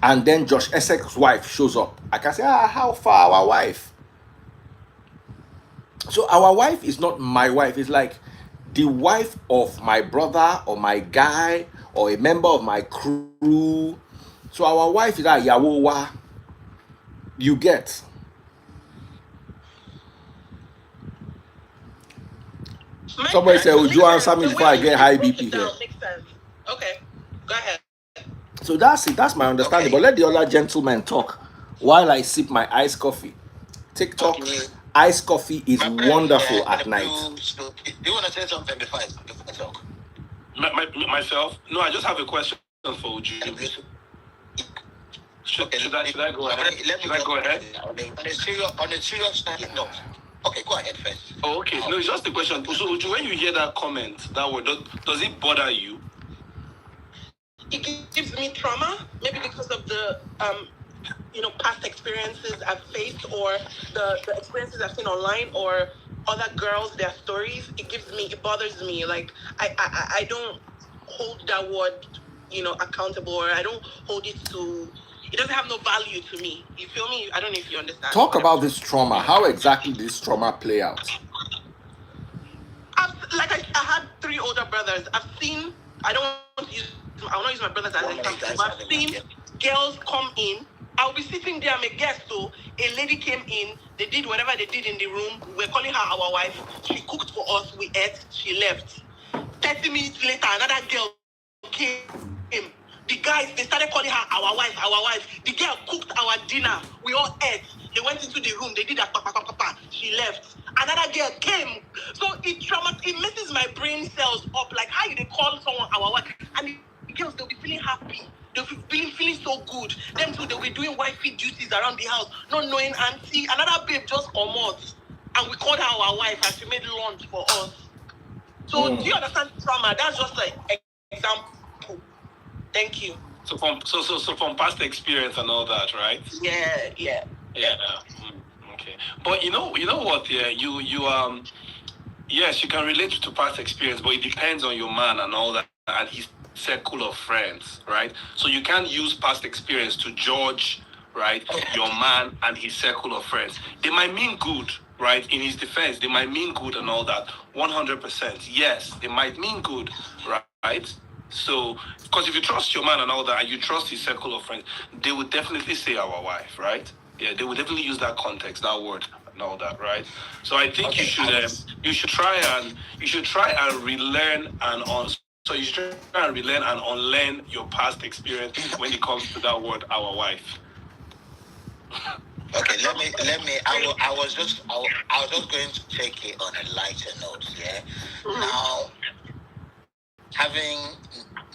and then Josh Esek's wife shows up. I can say, how far our wife? So our wife is not my wife. It's like the wife of my brother or my guy or a member of my crew. So our wife is like Yawowa. You get. Somebody say, would you answer me before I get high BP here? Makes sense. Okay, go ahead. So that's it. That's my understanding. Okay. But let the other gentlemen talk while I sip my iced coffee. TikTok, Okay. iced coffee is My friend, wonderful at night. Do you want to say something before I talk? Myself? No, I just have a question for Uju. Should I go ahead? Should I go ahead? On a serious note. Okay, go ahead first. Oh, okay. No, it's just a question. So, Uju, when you hear that comment, that word, does it bother you? It gives me trauma, maybe because of the past experiences I've faced, or the experiences I've seen online, or other girls, their stories. It bothers me. Like I don't hold that word, accountable, or I don't hold it to. It doesn't have no value to me. You feel me? I don't know if you understand. Talk about this trauma. How exactly did this trauma play out? I had 3 older brothers. I will not use my brothers as an example, but I've seen girls come in. I'll be sitting there, I'm a guest, so a lady came in, they did whatever they did in the room, we're calling her our wife, she cooked for us, we ate, she left. 30 minutes later, another girl came. The guys, they started calling her our wife, our wife. The girl cooked our dinner, we all ate. They went into the room, they did that, she left. Another girl came. So it messes my brain cells up. Like, how you they call someone our wife? And the girls, they'll be feeling happy. They'll be feeling so good. Them too, they'll be doing wifey duties around the house, not knowing auntie. Another babe just come out. And we called her our wife and she made lunch for us. So do you understand trauma? That's just like example. Thank you. So from past experience and all that, right? Yeah. Okay. But you know what? Yeah, you yes, you can relate to past experience, but it depends on your man and all that, and his circle of friends, right? So you can't use past experience to judge, right, your man and his circle of friends. They might mean good, right? In his defense, they might mean good and all that. 100%. Yes, they might mean good, right? So, because if you trust your man and all that, and you trust his circle of friends, they would definitely say our wife, right? Yeah, they would definitely use that context, that word, and all that, right? So I think you should try and relearn and so you should try and relearn and unlearn your past experience when it comes to that word, our wife. Okay, let me. I was just going to take it on a lighter note. Yeah. Now,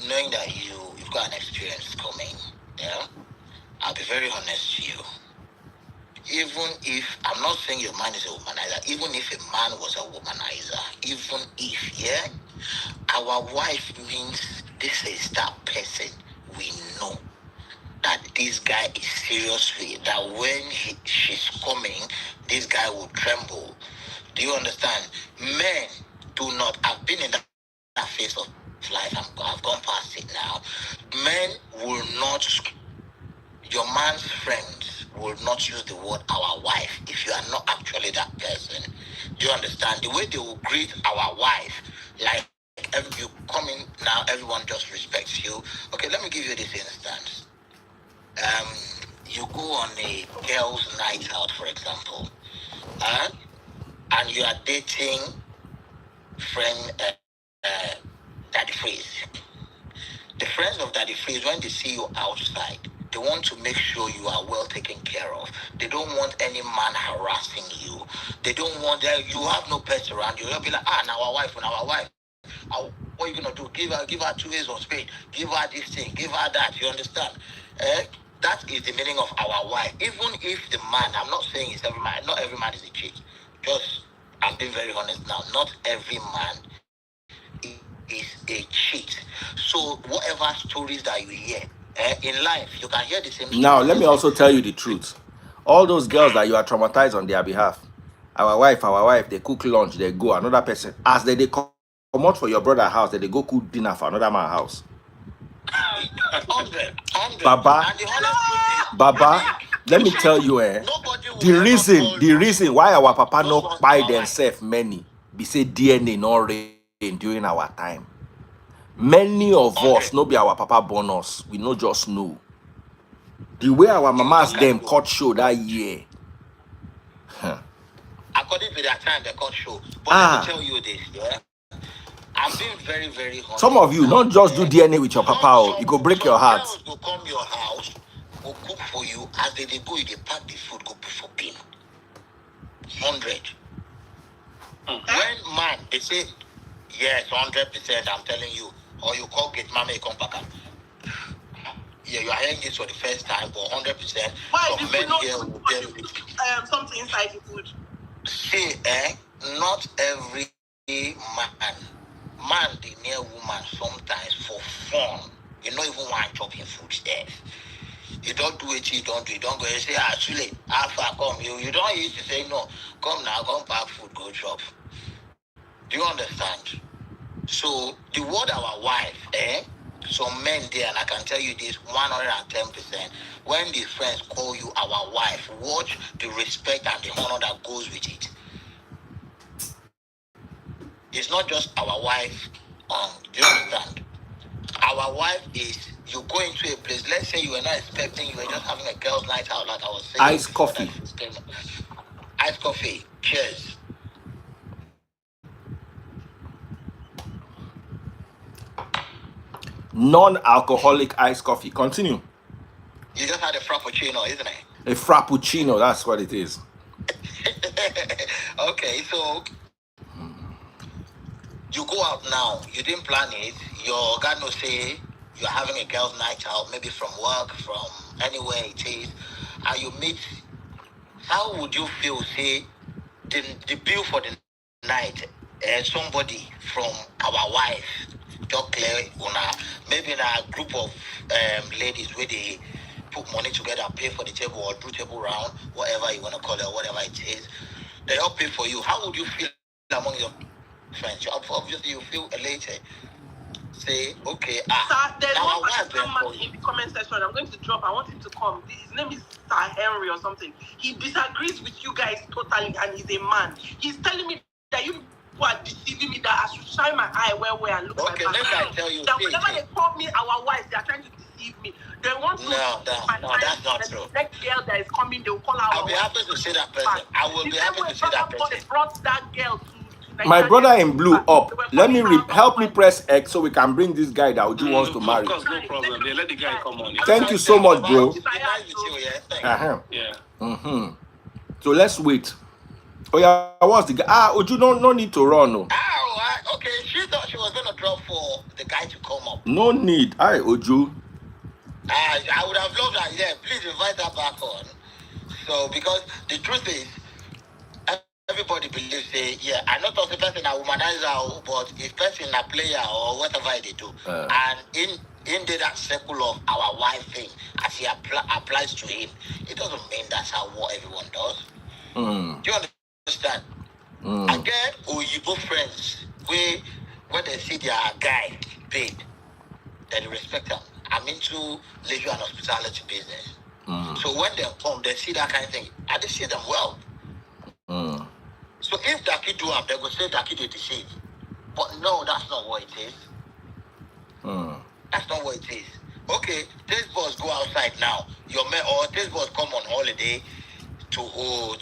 knowing that you've got an experience coming, yeah, I'll be very honest to you. Even if I'm not saying your man is a womanizer, even if a man was a womanizer, even if, yeah, our wife means this is that person we know that this guy is seriously, that when she's coming, this guy will tremble. Do you understand? Men do not. I've been in that phase of life. I've gone past it now. Men will not. Your man's friends will not use the word our wife if you are not actually that person. Do you understand? The way they will greet our wife, like you come in now, everyone just respects you. Okay, let me give you this instance. You go on a girls' night out, for example, and you are dating friend Daddy Freeze. The friends of Daddy Freeze, when they see you outside, they want to make sure you are well taken care of. They don't want any man harassing you. They don't want that you have no pets around you. They'll be like, now our wife. What are you gonna do? Give her 2 years of spade. Give her this thing. Give her that. You understand? That is the meaning of our wife. Even if the man, I'm not saying it's every man. Not every man is a cheat. Just, I'm being very honest now. Not every man is a cheat. So whatever stories that you hear in life, you can hear the same stories. Now, let me also tell you the truth. All those girls that you are traumatized on their behalf, our wife, they cook lunch, they go another person. As they come out for your brother's house, they go cook dinner for another man's house. 100. Baba, And the honest truth is, Baba, let me tell you, the reason why our papa not buy themselves many, be say DNA not rain during our time. Many of us no be our papa born us. We no just know. The way our mamas them cut show that year. According to their time, they cut show. But let me tell you this, yeah. I'm being very, very honest. Some of you not just do DNA with your papa, you go break your heart. Girls go come your house, go cook for you. As they go, they pack the food, go put for bin. 100. When man, they say, yes, 100%, I'm telling you. Or you call gate mama, you come back up. Yeah, you are hearing this for the first time, but 100%. Why did you not put something inside the food? See, not every man dey near woman sometimes for fun. You don't even want to chop your food there. You don't do it, you don't go and say, Chile, Alpha, come. You don't used to say, no, come now, come pack food, go chop. Do you understand? So, the word our wife, some men there, and I can tell you this 110%, when the friends call you our wife, watch the respect and the honor that goes with it. It's not just our wife. Do you understand? Our wife is, you go into a place, let's say you were not expecting, you were just having a girls' night out, like I was saying. Iced coffee. Iced coffee. Cheers. Non-alcoholic iced coffee. Continue. You just had a frappuccino, isn't it? A frappuccino, that's what it is. Okay, so you go out now, you didn't plan it, your God knows say you're having a girls' night out, maybe from work, from anywhere it is, and you meet, how would you feel, say, the bill for the night, somebody from our wife, just clear maybe in a group of ladies where they put money together, pay for the table or do table round, whatever you want to call it, whatever it is, they all pay for you. How would you feel among your friends? Obviously, you feel elated. Say, okay, there's one person in the comment section. I'm going to drop. I want him to come. His name is Sir Henry or something. He disagrees with you guys totally, and he's a man. He's telling me that you people are deceiving me, that I should shine my eye where and look okay, my back. Let me tell you. That whenever they call me our wife, they are trying to deceive me. They want to. No, that's not true. The next girl that is coming, they will call our I'll be happy to see that person. I will be happy to see that person. They brought that girl to my brother in blue up. Let me help me press X so we can bring this guy that Uju wants to marry. Of course, no problem. They let the guy come on. Thank you so much, bro. Yeah. So let's wait. Oh yeah, what's the guy? Uju no need to run. No. Okay, she thought she was gonna drop for the guy guy to come up. No need. Aye, Oju. I would have loved that. Yeah, please invite her back on. So, because the truth is, everybody believes, say, yeah, I not also person a womanizer, but if person a player or whatever they do, and in that circle of our wife thing, as he applies to him, it doesn't mean that's how what everyone does. Do you understand? Again, Oyibo friends, when they see their guy paid, they respect them. I'm into leisure and hospitality business. So when they come, they see that kind of thing, and they see them well. So if Daki do them, they will say Daki they deceive. But no, that's not what it is. That's not what it is. Okay, this boss go outside now. Your man or this boss come on holiday to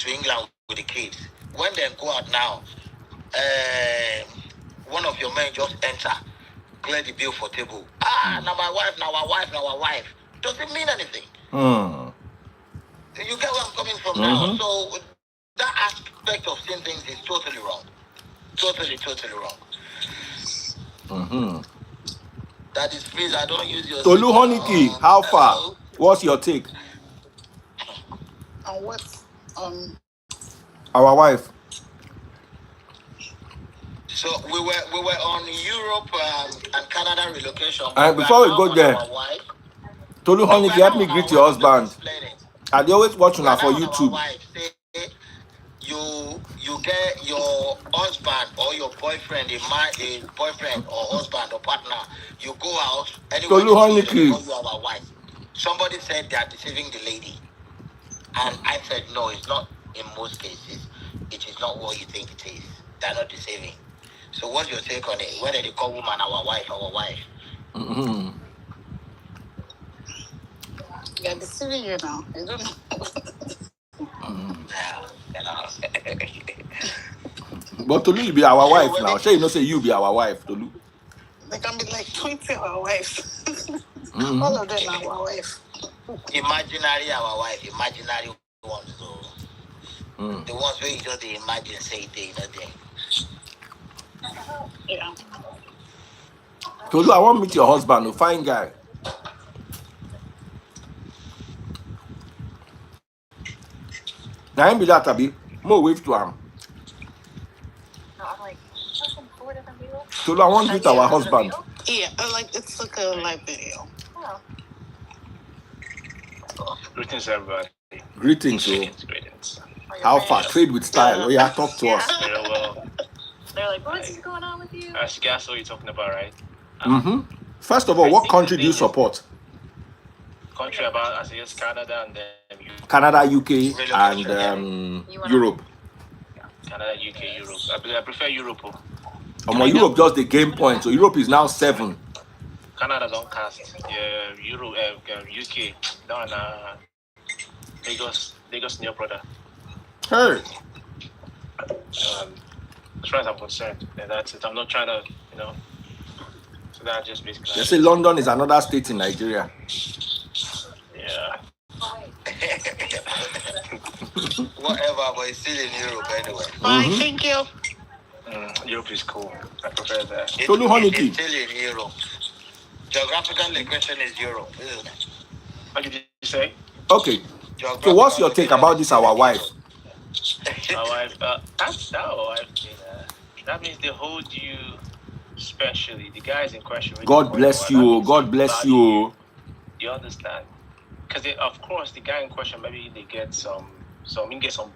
England with the kids. When they go out now, one of your men just enter, clear the bill for table. Now my wife, now our wife, now our wife. Doesn't mean anything. You get where I'm coming from now. So that aspect of seeing things is totally wrong. Totally wrong. That is, please, I don't use your... Tolu Honiki, how far? What's your take? On what? Our wife. So we were on Europe and Canada relocation. And before we go there, Tolu Honiki, help me greet your husband. I dey always watch una for YouTube. You get your husband or your boyfriend, a boyfriend or husband or partner. You go out anywhere you are our wife. Somebody said they are deceiving the lady, and I said no, it's not. In most cases, it is not what you think it is. They are not deceiving. So what's your take on it? Whether they call woman our wife? They're deceiving you now. I don't know. But Tolu, you be our wife now. Sure, you know say you be our wife, Tolu. They can be like 20 our wives. All of them are our wife. Imaginary our wife, imaginary ones though. The ones where you just imagine say they there. Yeah. Tolu, I want to meet your husband, a fine guy. Now him be that abi. More wave to him. Tolu, I want to meet our husband. Yeah, it's like a live video. Greetings, everybody. Greetings, Greetings. How far? Trade with style. Oh yeah, talk to us. Very well. They're like, what's going on with you? As you guys know what you're talking about, right? First of all, what country do you support? Country about, as yes, Canada and then Canada, UK, and Europe. Canada, UK, Europe. I prefer Europe. Europe just the game point. So Europe is now 7. Canada don't cast. Yeah, Europe, UK. Down Lagos near brother. Hey. As far as I'm concerned, that's it. I'm not trying to, So that's just basically. They say London is another state in Nigeria. Yeah. Whatever, but it's still in Europe anyway. Bye, thank you. Europe is cool. I prefer that. It's still in Europe. Geographical location is Europe, isn't it? What did you say? Okay. So what's your take about this, our wife? Our wife, that's our wife. That means they hold you specially. The guys in question. God bless you. God bless you. You understand? Because of course the guy in question maybe they get some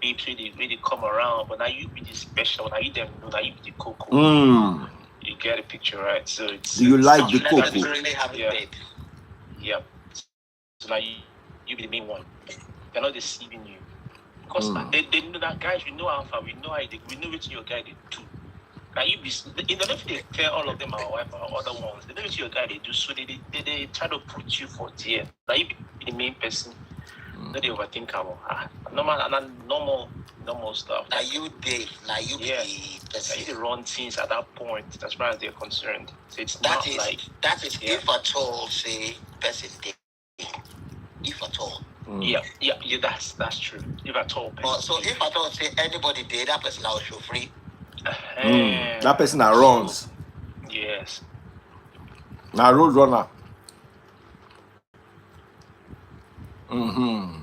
babes really come around, but now you be the special. Now you them know that you be the cocoa. You get a picture, right? So it's. Do you like the cocoa? Yeah. So now you be the main one. They're not deceiving you. Because they know that guys, we know how far, we know what your guy they do. Now you be in the left they tell all of them our wife or other ones, they know what your guy they do, so they try to put you for there. Now you be the main person. No they overthink about normal stuff. Now you be the person. You run things at that point, as far as they're concerned. So it's that is if at all say person day. If at all. Yeah, that's true. If at all. So if at all say anybody did, that person now show free. That person that runs. Yes. Now road runner. Mm-hmm.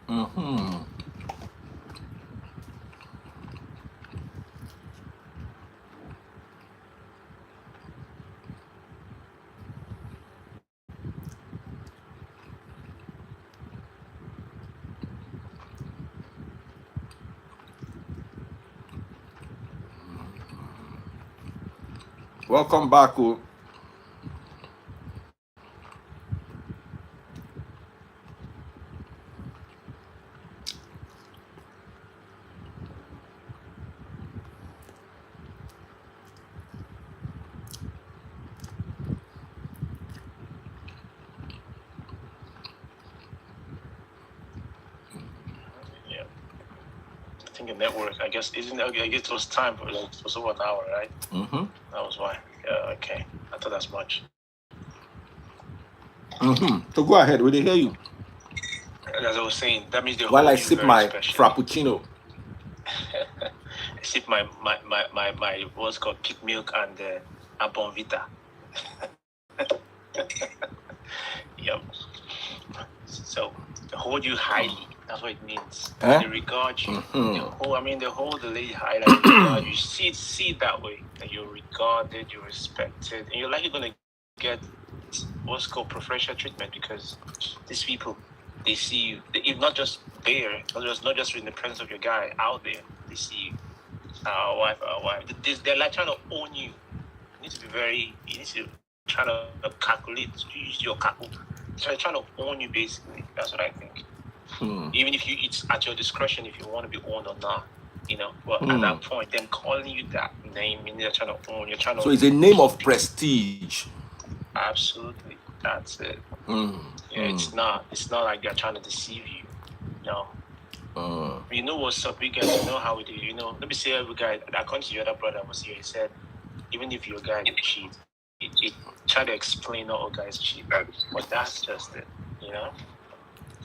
Mm-hmm. Welcome back. Oh. Yeah. I think the network, I guess, I guess it was time for like, it was over an hour, right? Mm-hmm. That was why. Yeah, okay. I thought that's much. Mm-hmm. So go ahead. We hear you. As I was saying, that means they While I hold you sip very my special. frappuccino. I sip my what's called peak milk and Bonvita. Yep. So they hold you highly. That's what it means. They regard you. Mm-hmm. They hold the lady highly. They regard you. See it that way. That you're regarded, you're respected, and you're likely gonna get what's called preferential treatment because these people, they see you. If not just there, not just in the presence of your guy out there, they see you. Our wife. They're like trying to own you. You need to be very. You need to try to calculate. Use your calcul. So they're trying to own you basically. That's what I think. Even if it's at your discretion if you want to be owned or not. But at that point, them calling you that name, they're trying to own. You're trying to. So it's a name of prestige. Absolutely, that's it. Yeah, it's not like they're trying to deceive you. No. You know what's up, you guys. You know how it is. Let me say, every guy. According to your other brother was here, he said, even if your guy cheat, it try to explain all guys cheat, but that's just it.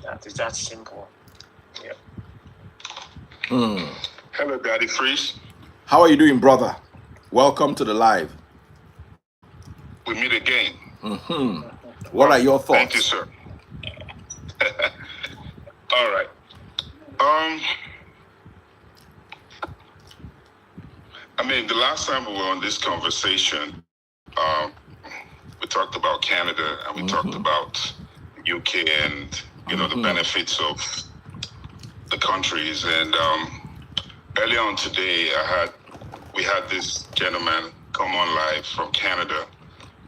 That is that simple. Yeah. Hello, Daddy Freeze. How are you doing, brother? Welcome to the live. We meet again. What are your thoughts? Thank you, sir. All right. The last time we were on this conversation, we talked about Canada and we talked about UK and the benefits of the countries. And earlier on today, we had this gentleman come on live from Canada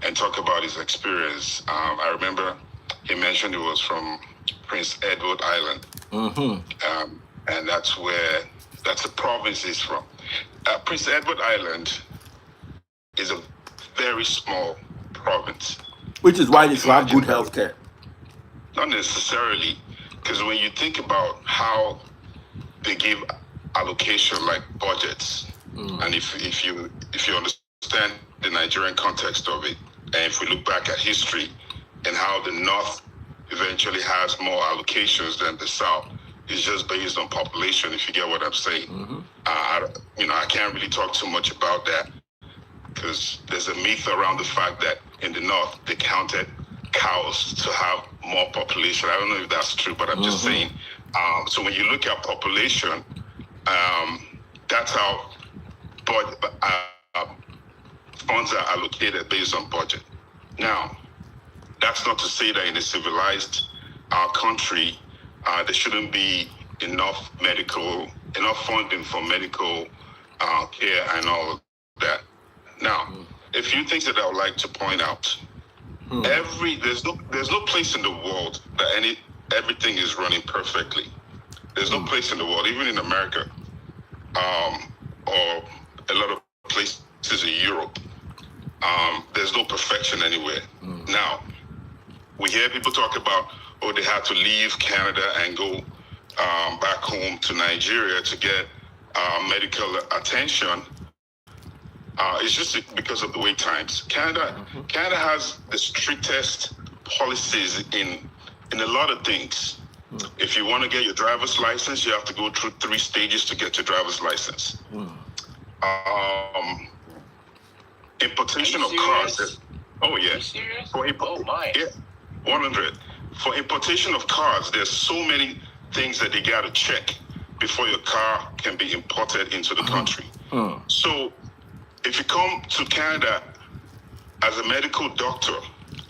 and talk about his experience. I remember he mentioned it was from Prince Edward Island, and that's the province he's from. Prince Edward Island is a very small province. Which is why you should have good health care. Not necessarily, because when you think about how they give allocation like budgets, and if you understand the Nigerian context of it, and if we look back at history and how the North eventually has more allocations than the South, it's just based on population, if you get what I'm saying. I can't really talk too much about that because there's a myth around the fact that in the North, they counted cows to have more population. I don't know if that's true, but I'm just saying. So when you look at population, that's how funds are allocated based on budget. Now, that's not to say that in a civilized country, there shouldn't be enough funding for medical care and all of that. Now, a few things that I would like to point out. There's no place in the world that everything is running perfectly. There's no place in the world, even in America, or a lot of places in Europe. There's there's no perfection anywhere. Now, we hear people talk about, oh, they had to leave Canada and go back home to Nigeria to get medical attention. It's just because of the wait times. Canada has the strictest policies in a lot of things. If you want to get your driver's license, you have to go through 3 stages to get your driver's license. Importation of cars. Oh yeah. Are you serious? Oh my. Yeah, 100. For importation of cars, there's so many things that they got to check before your car can be imported into the country. So if you come to Canada as a medical doctor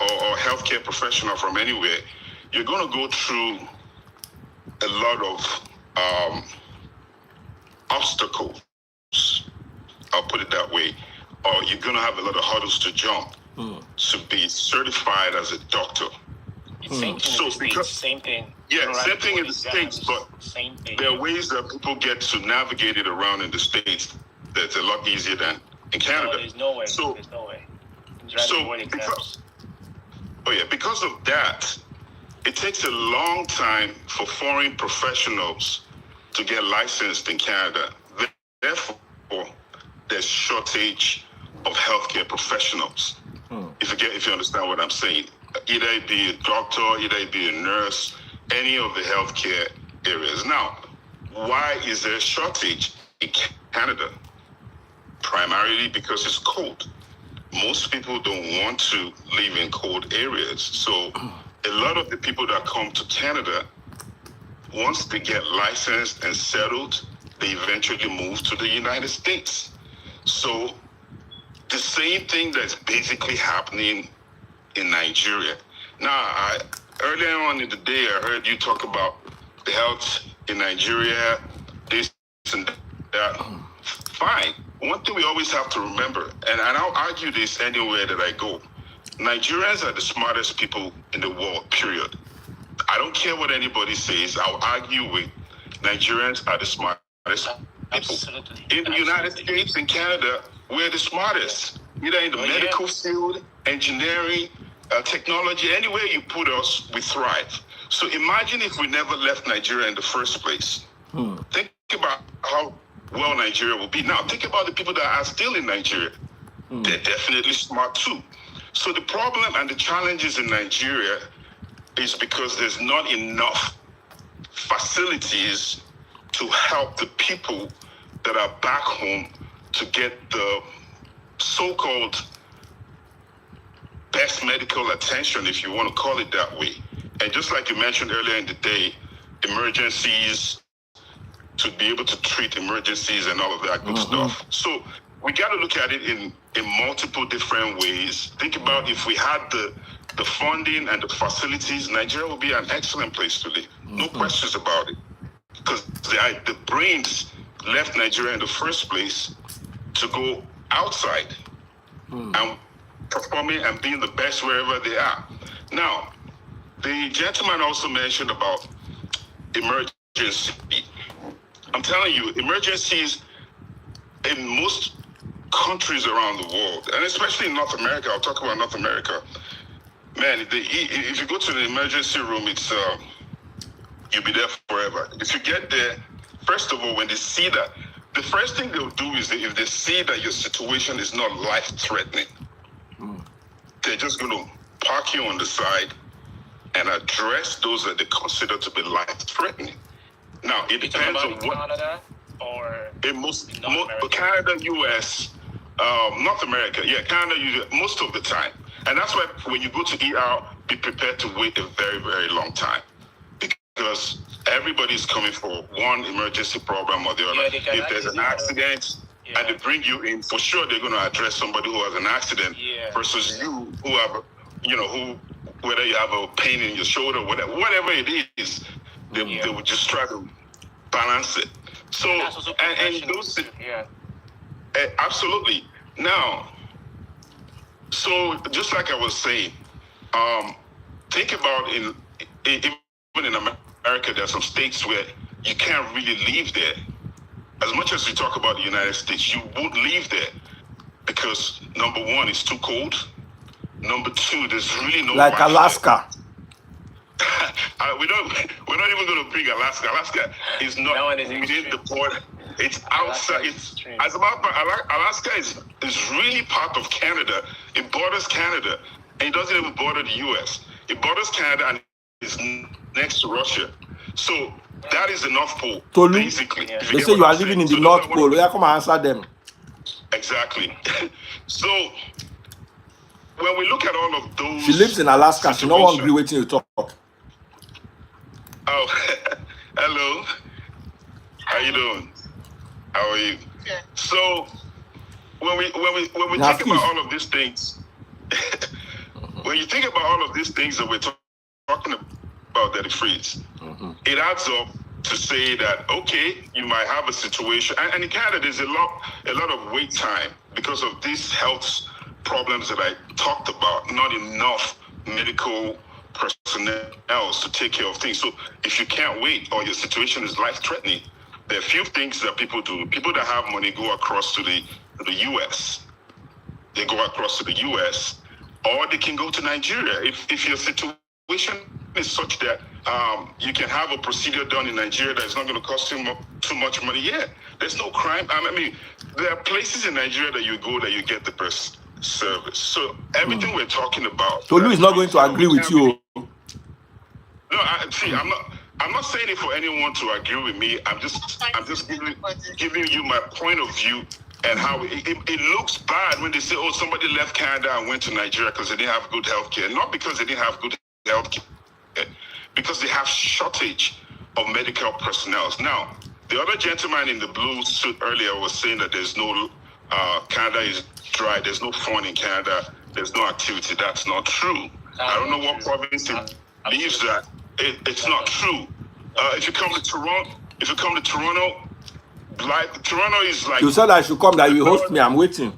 or healthcare professional from anywhere, you're going to go through a lot of obstacles, I'll put it that way, or you're going to have a lot of hurdles to jump to be certified as a doctor. Same thing in the States, same thing. Yeah, same thing in the States, but same thing. there are ways that people get to navigate it around in the States that's a lot easier than in Canada. No, there's no way. So, there's no way. Because of that, it takes a long time for foreign professionals to get licensed in Canada. Therefore, there's shortage of healthcare professionals. If you understand what I'm saying, either it be a doctor, either it be a nurse, any of the healthcare areas. Now, why is there a shortage in Canada? Primarily because it's cold. Most people don't want to live in cold areas. So a lot of the people that come to Canada, once they get licensed and settled, they eventually move to the United States. So the same thing that's basically happening in Nigeria. Now, earlier on in the day, I heard you talk about the health in Nigeria, this and that. Fine. One thing we always have to remember, and I'll argue this anywhere that I go, Nigerians are the smartest people in the world, period. I don't care what anybody says. I'll argue with Nigerians are the smartest people. Absolutely. In the United States and Canada, we're the smartest. Either in the medical field, engineering, technology, anywhere you put us, we thrive. So imagine if we never left Nigeria in the first place. Think about how well Nigeria will be. Now, think about the people that are still in Nigeria. They're definitely smart too. So the problem and the challenges in Nigeria is because there's not enough facilities to help the people that are back home to get the so-called best medical attention, if you want to call it that way. And just like you mentioned earlier in the day, emergencies, to be able to treat emergencies and all of that good stuff. So we got to look at it in multiple different ways. Think about if we had the funding and the facilities, Nigeria would be an excellent place to live. No questions about it. Because the brains left Nigeria in the first place to go outside and performing and being the best wherever they are. Now, the gentleman also mentioned about emergency. I'm telling you, emergencies in most countries around the world, and especially in North America, I'll talk about North America. Man, if you go to the emergency room, it's you'll be there forever. If you get there, first of all, when they see that, the first thing they'll do is if they see that your situation is not life-threatening, they're just going to park you on the side and address those that they consider to be life-threatening. Now, it depends on what... Canada or... In Canada, US, North America, Canada, most of the time. And that's why when you go to ER, be prepared to wait a very, very long time. Because everybody's coming for one emergency problem or the other. If there's an accident and they bring you in, for sure they're going to address somebody who has an accident versus you who have, whether you have a pain in your shoulder, whatever it is, they would just try to balance it. So, and those, absolutely. Now, so just like I was saying, think about even in America, there are some states where you can't really live there. As much as we talk about the United States, you won't live there because number one, it's too cold. Number two, there's really no Like mafia. Alaska. We're not even going to bring Alaska. Alaska is That not one is within extreme. the border. It's outside. is It's extreme. as a matter of fact, Alaska is really part of Canada. It borders Canada, and it doesn't even border the U.S. It borders Canada and is next to Russia. So that is the North Pole, Tolu, basically. Yeah. if they get say what you are I'm living saying. in the So North those are Pole. Yeah, come and answer them. Exactly. So when we look at all of those, She lives in Alaska. She no one situations- agree waiting you talk. Oh, hello. How you doing? How are you? Yeah. So when we Now, think about Fif. all of these things, when you think about all of these things that we're talking about, that it frees, it adds up to say that okay, you might have a situation, and in Canada there's a lot of wait time because of these health problems that I talked about. Not enough medical personnel to take care of things. So if you can't wait or your situation is life-threatening, there are few things that people do. People that have money go across to the U.S. They go across to the U.S. or they can go to Nigeria. If your situation is such that you can have a procedure done in Nigeria that's not going to cost you too much money, yeah, there's no crime. I mean, there are places in Nigeria that you go that you get the best service. So everything we're talking about, Tolu is not going to agree with you. No, I'm not saying it for anyone to agree with me. I'm just giving you my point of view and how it looks bad when they say, oh, somebody left Canada and went to Nigeria because they didn't have good health care. Not because they didn't have good health care, because they have shortage of medical personnel. Now, the other gentleman in the blue suit earlier was saying that there's no Canada is dry. There's no fun in Canada. There's no activity. That's not true. I don't know what province believes that. It's not true. If you come to Toronto, like Toronto is like. You said I should come, that you host me. I'm waiting.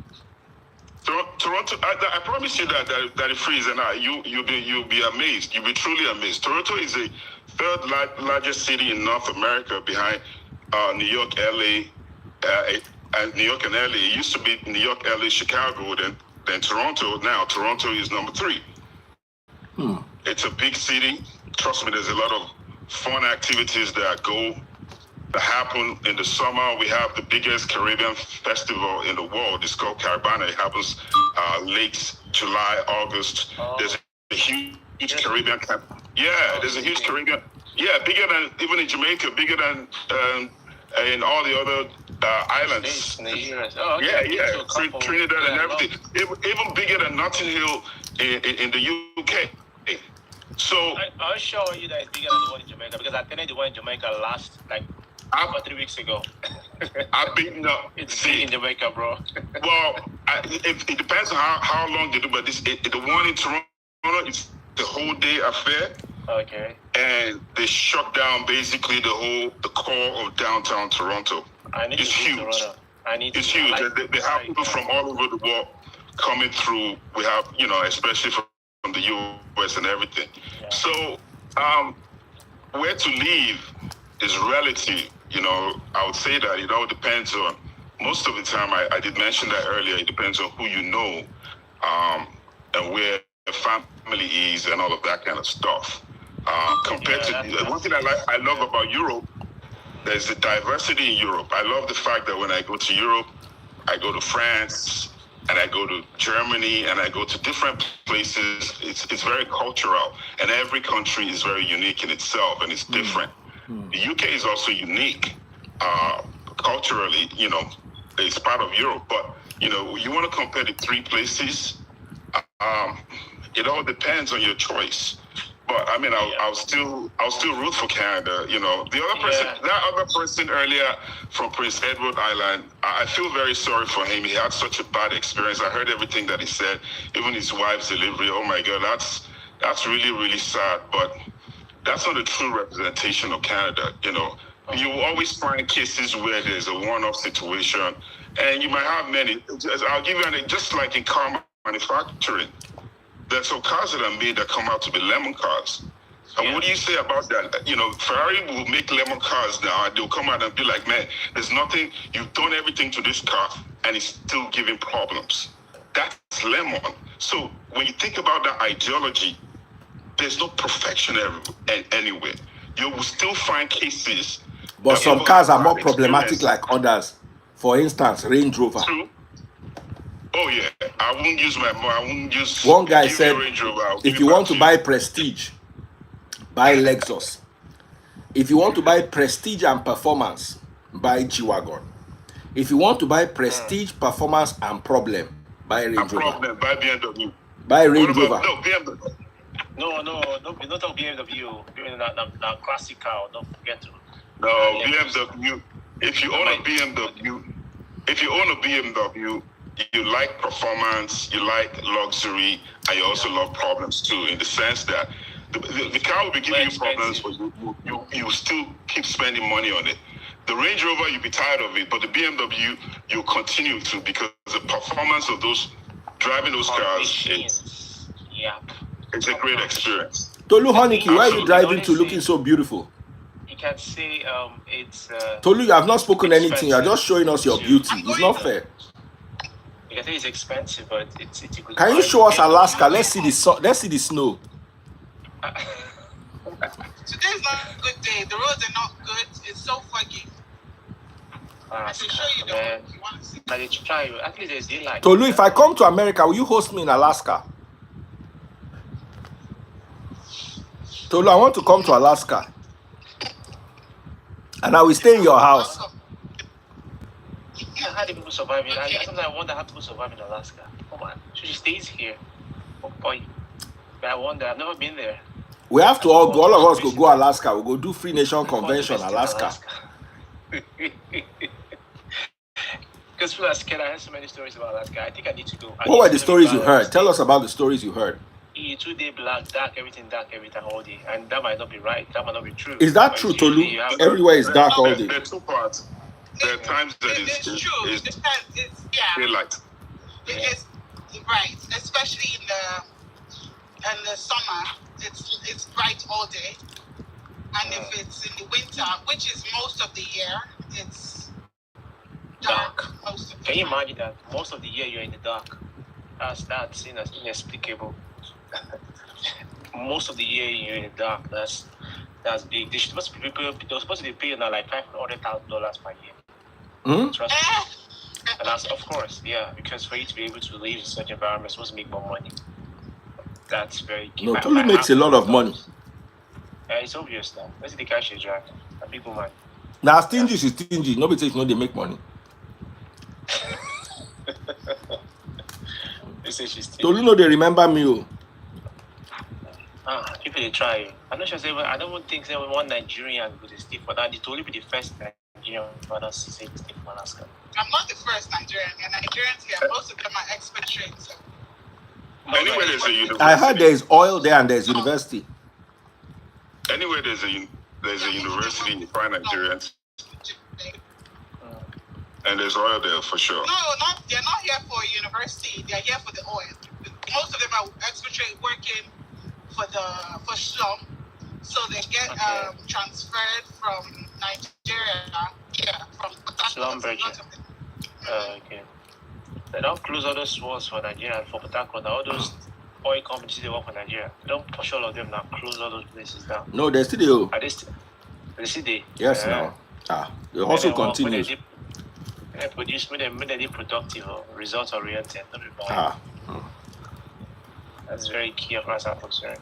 Toronto, I promise you that it frees, and you'll be amazed. You'll be truly amazed. Toronto is the third largest city in North America, behind New York, LA, and New York and LA. It used to be New York, LA, Chicago, then Toronto. Now Toronto is number 3. It's a big city. Trust me, there's a lot of fun activities that happen in the summer. We have the biggest Caribbean festival in the world. It's called Caribana. It happens late July, August. There's a huge Caribbean camp. Yeah, there's a huge Caribbean. Yeah, bigger than even in Jamaica, bigger than in all the other islands. Oh, okay. Yeah. So Trinidad and everything. Even bigger than Notting Hill in the UK. So I'll show you that it's bigger than the one in Jamaica, because I attended the one in Jamaica last 2 or 3 weeks ago. I've been It's big in Jamaica, bro. Well, it depends on how long they do, but the one in Toronto is the whole day affair. Okay. And they shut down basically the core of downtown Toronto. It's huge. It's huge. They have people from all over the world coming through. We have, especially from the US and everything. Yeah. So, where to live is relative. I would say that it all depends on, most of the time, I did mention that earlier, it depends on who you know, and where the family is and all of that kind of stuff. Compared to one thing I love about Europe, there's a diversity in Europe. I love the fact that when I go to Europe, I go to France and I go to Germany and I go to different places. It's very cultural, and every country is very unique in itself, and it's different. The UK is also unique culturally. It's part of Europe, but you want to compare the 3 places. It all depends on your choice. But I mean, I'll still root for Canada. The other person, that other person earlier from Prince Edward Island, I feel very sorry for him. He had such a bad experience. I heard everything that he said, even his wife's delivery. Oh my God, that's really, really sad. But that's not a true representation of Canada. You will always find cases where there's a one-off situation, and you might have many. I'll give you just like in car manufacturing. There's some cars that are made that come out to be lemon cars. And what do you say about that? Ferrari will make lemon cars now, and they'll come out and be like, man, there's nothing, you've done everything to this car, and it's still giving problems. That's lemon. So when you think about that ideology, there's no perfection anywhere. You will still find cases. But that some people cars are have more problematic experienced. like others. For instance, Range Rover. True. Oh yeah, I wouldn't use One guy give me said, a Range Rover, I'll give if you want to back buy Prestige, buy Lexus. If you want to buy Prestige and performance, buy G-Wagon. If you want to buy Prestige, performance, and problem, buy Range Rover. problem, buy BMW. Buy What Range about Rover. no BMW? No, not on BMW. That classic car. Don't forget to. No, BMW. If you own a BMW, you like performance, you like luxury, and you also love problems too. In the sense that the car will be giving you problems, but you still keep spending money on it. The Range Rover, you'll be tired of it, but the BMW, you'll continue to, because the performance of driving those cars, it's a great experience. Tolu Honeyke, where are you driving to looking so beautiful? You can say it's. Tolu, you have not spoken anything. You are just showing us your beauty. It's not fair. You can say it's expensive, but it's a good. Can you show us Alaska? Let's see the snow. Today's not a good day. The roads are not good. It's so foggy. I can show you if you want to see. But it's try. At least there's daylight. Tolu, if I come to America, will you host me in Alaska? Tolu, I want to come to Alaska. And I will stay in your house. How do people survive in Alaska? Sometimes I wonder how people survive in Alaska. Come on. So she stays here. Oh boy. But I wonder, I've never been there. We have to all of us go Alaska. We'll go do Free Nation Convention, Alaska. Because people are scared. I heard so many stories about Alaska. I think I need to go. What were the stories you heard? Tell us about the stories you heard. 2 day black, dark every time all day. And that might not be right. That might not be true. Is that true, Tolu? Everywhere is dark all day. There are two parts. There are times that it's true. It depends. It's daylight. It's right, especially in the summer. It's bright all day, and if it's in the winter, which is most of the year, it's dark most of the Can you time. imagine that most of the year you're in the dark? That's inexplicable. Most of the year you're in the dark. That's big. They're supposed to be paying now like $500,000 per year. Trust me. And that's, of course, yeah, because for you to be able to live in such environments, you're supposed to make more money. That's very key. No, Tolu makes a lot of money. Yeah, it's obvious now. Let's see the cash is right. A big woman. Now, stingy is stingy. Nobody says they make money. They say she's stingy. Tolu, they remember me. People they try. I'm not sure. I don't think they want Nigerian to stay for that. It will be the first Nigerian father to say stay for Alaska. I'm not the first Nigerian. There are Nigerians here. Most of them are expatriates. So. Anywhere there's a university. I heard there's oil there and there's university. Anywhere there's a university, you find Nigerians. And there's oil there for sure. No, they're not here for a university. They're here for the oil. Most of them are expatriate working for slum, so they get transferred from Nigeria. Yeah, from slum okay. They don't close all those walls for Nigeria and for Port Harcourt. All those oil companies they work for Nigeria. They don't push all of them now. Close all those places down. No, they're still there. Are they still? They still there. Yes, now. The hustle continues. They produce when they productive or result oriented. That's very key of us, I'm concerned.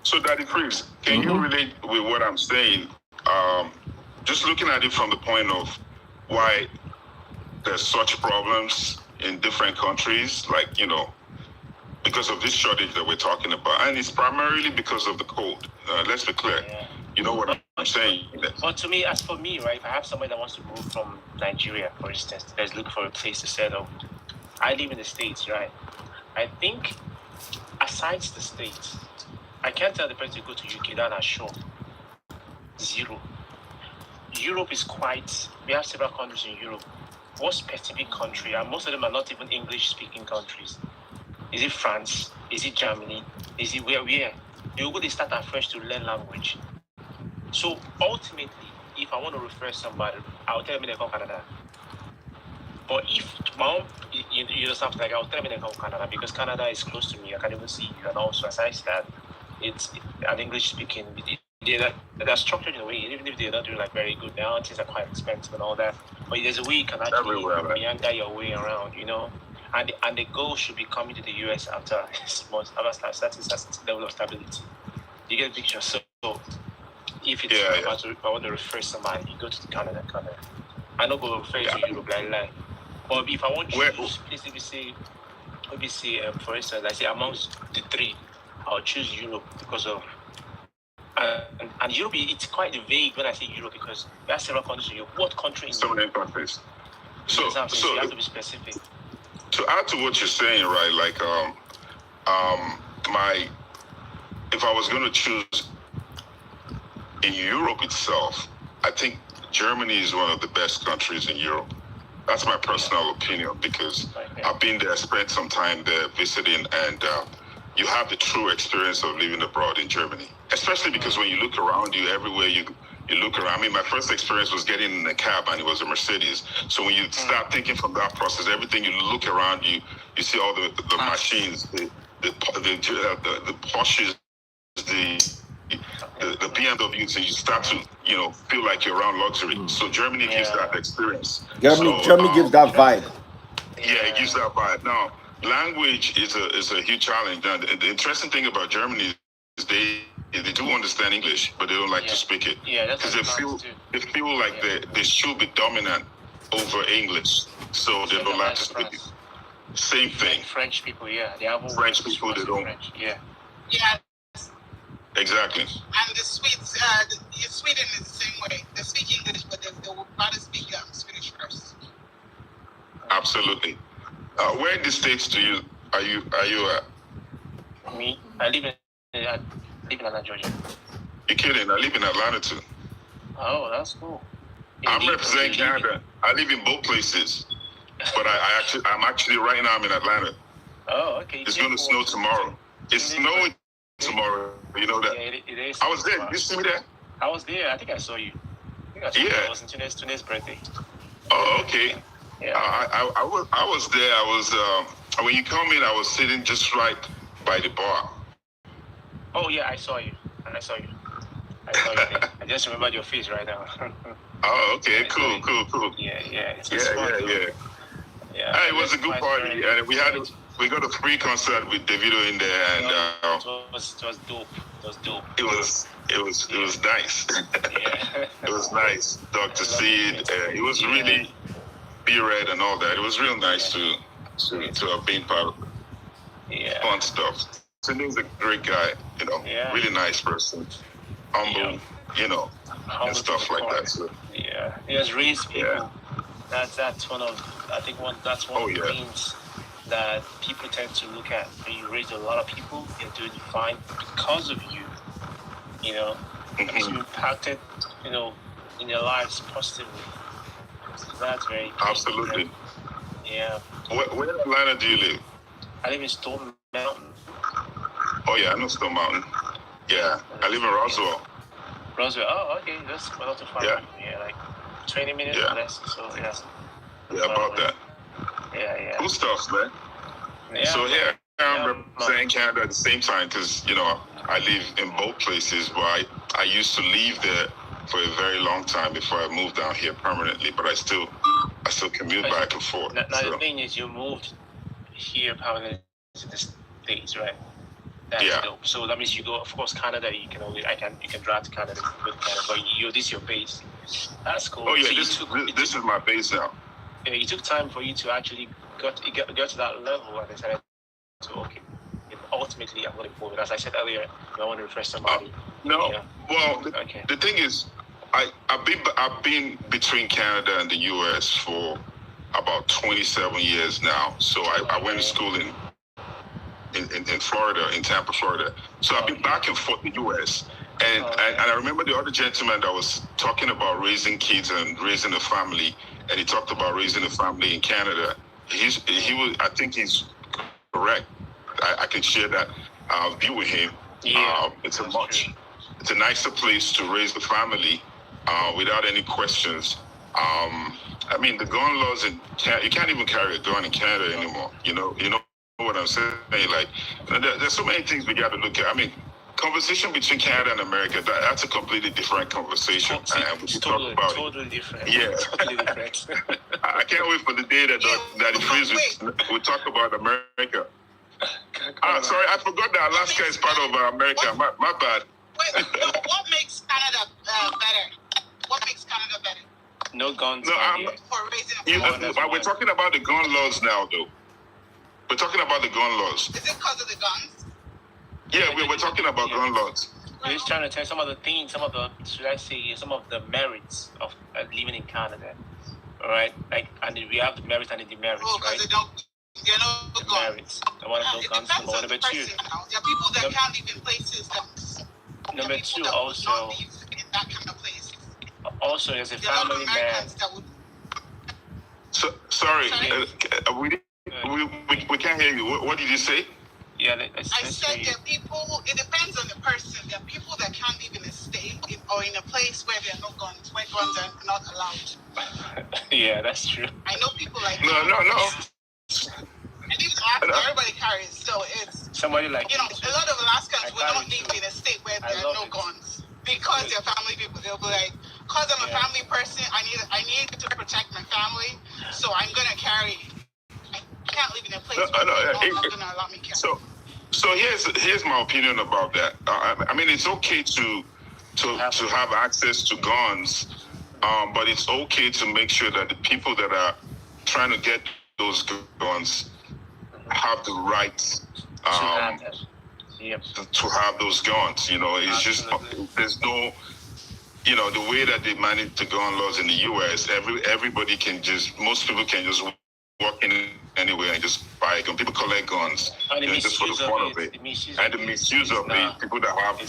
So, Daddy Chris, can you relate with what I'm saying? Just looking at it from the point of why there's such problems in different countries, like, because of this shortage that we're talking about. And it's primarily because of the cold. Let's be clear. Yeah. You know what I'm saying? But to me, as for me, right, if I have somebody that wants to move from Nigeria, for instance, that's looking for a place to settle, I live in the States, right? I think, aside the States, I can't tell the person to go to UK, that are sure. Zero. Europe is we have several countries in Europe. What specific country, and most of them are not even English-speaking countries. Is it France? Is it Germany? Is it where? You go to start afresh to learn language. So ultimately, if I want to refer somebody, I'll tell them they come Canada. But if Well, you know something like I was telling about Canada because Canada is close to me. I can even see you, and also aside that, it's an English speaking. They're structured in a way, even if they're not doing like very good now, things are quite expensive and all that. But there's a way you can actually meander your way around, you know. And the goal should be coming to the US after after certain level of stability. You get a picture. So if it's if I want to refer somebody, you go to Canada. I don't go refer to Europe like. But if I want to choose, please maybe say for instance, I say amongst the three, I'll choose Europe because of and Europe. It's quite vague when I say Europe because there are several countries in Europe. What country in Europe? Many countries. So you have to be specific. To add to what you're saying, right? Like if I was going to choose in Europe itself, I think Germany is one of the best countries in Europe. That's my personal opinion because I've been there, spent some time there visiting, and you have the true experience of living abroad in Germany. Especially because when you look around you, everywhere you look around. I mean, my first experience was getting in a cab, and it was a Mercedes. So when you start thinking from that process, everything you look around you, you see all the machines, the Porsches, the BMWs, and you start to feel like you're around luxury. So Germany gives that experience. Germany gives that vibe. Yeah, it gives that vibe. Now, language is a huge challenge. Now, the interesting thing about Germany is they do understand English, but they don't like to speak it. Yeah, that's because they feel like they should be dominant over English, so they don't like to speak it. Same thing. French people, they have French people. They don't. French. Yeah. Exactly. And the Swedes, Sweden is the same way. They speak English, but they would rather speak Swedish first. Absolutely. Where in the States are you at? Me, I live in Atlanta, Georgia. You're kidding? I live in Atlanta too. Oh, that's cool. I'm representing Canada. I live in both places, but I'm actually right now. I'm in Atlanta. Oh, okay. It's going to snow tomorrow. It's snowing tomorrow. You know that? Yeah, it is. I was there. Did you see me there? I was there. I think I saw you. It was Tune's birthday. Oh, okay. Yeah. I was there. I was when you come in, I was sitting just right by the bar. Oh yeah, I saw you. I saw you there. I just remembered your face right now. Oh, okay. Cool. Yeah. Yeah. Hey, it was a good party, and we got a free concert with Davido in there, and it was dope. It was dope. It was nice. Yeah. It was nice. Dr. Seed. It was really B-Red and all that. It was real nice to have been part of fun stuff. Cindy's a great guy, really nice person, humble, and stuff like that. So. Yeah, he has raised people. Yeah. That's one of the things that people tend to look at. You raise a lot of people, you're doing fine because of you. You impacted, in their lives positively. So that's very absolutely. Yeah. Where in Atlanta do you live? I live in Stone Mountain. Oh yeah, I know Stone Mountain. Yeah, I live in Roswell. Roswell. Oh, okay. That's not too far. Yeah. Yeah, like 20 minutes or less. So Yeah, about that. Yeah. Cool stuff, man. Yeah. So I'm representing Canada at the same time because I live in both places, but I used to live there for a very long time before I moved down here permanently. But I still commute back and forth. Now the thing is, you moved here permanently to the States, right? That's dope. So that means you go, of course, Canada. You can drive to Canada, but this is your base. That's cool. Oh yeah, so this is my base now. It took time for you to actually get to that level, and decided to ultimately I'm going to move. As I said earlier, I want to refresh somebody. No, well, the thing is, I've been between Canada and the U.S. for about 27 years now. So I went to school in Florida, in Tampa, Florida. So I've been back and forth in the U.S. And I remember the other gentleman that was talking about raising kids and raising a family, and he talked about raising a family in Canada. I think he's correct. I can share that view with him. It's a nicer place to raise the family without any questions. I mean, the gun laws in Canada, you can't even carry a gun in Canada anymore. You know what I'm saying? Like, there's so many things we got to look at. I mean, conversation between Canada and America, that's a completely different conversation. And we should talk about totally different. Yeah. Totally different. I can't wait for the day that the freeze we talk about America. Sorry, I forgot that Alaska is part of America. My bad. Wait, no, what makes Canada better? What makes Canada better? No guns. No, For raising a we're talking about the gun laws now, though. We're talking about the gun laws. Is it because of the guns? Yeah, we're talking about gun laws. We're just trying to tell some of the things, some of the merits of living in Canada. All right, like, and we have the merits and the demerits, Oh, right? because they're no The guns. merits. I want to It go guns. depends on Number the two. person now. There are people that can't live in places that. Number there are people two, that would also, not live in that kind of place. as a There are a lot of family man. Americans that would. Sorry, Sorry? we can't hear you. What did you say? Yeah, I said there are people. It depends on the person. There are people that can't live in a state or in a place where there are no guns, where guns are not allowed. Yeah, that's true. I know people like No. And even Alaska, everybody carries. So it's Somebody like a lot of Alaskans will not live in a state where I there are love no it. guns because they're family people. They'll be like, because I'm a family person, I need to protect my family, so I'm gonna carry. I can't live in a place where they're not gonna allow me to carry. So here's my opinion about that. I mean, it's okay to have access to guns, but it's okay to make sure that the people that are trying to get those guns have the right to have those guns. You know, it's Absolutely. just there's no, the way that they manage the gun laws in the U.S. Everybody most people can just walk in anywhere and just buy a gun. People collect guns, just for the fun of it. And the misuse of it, people that have,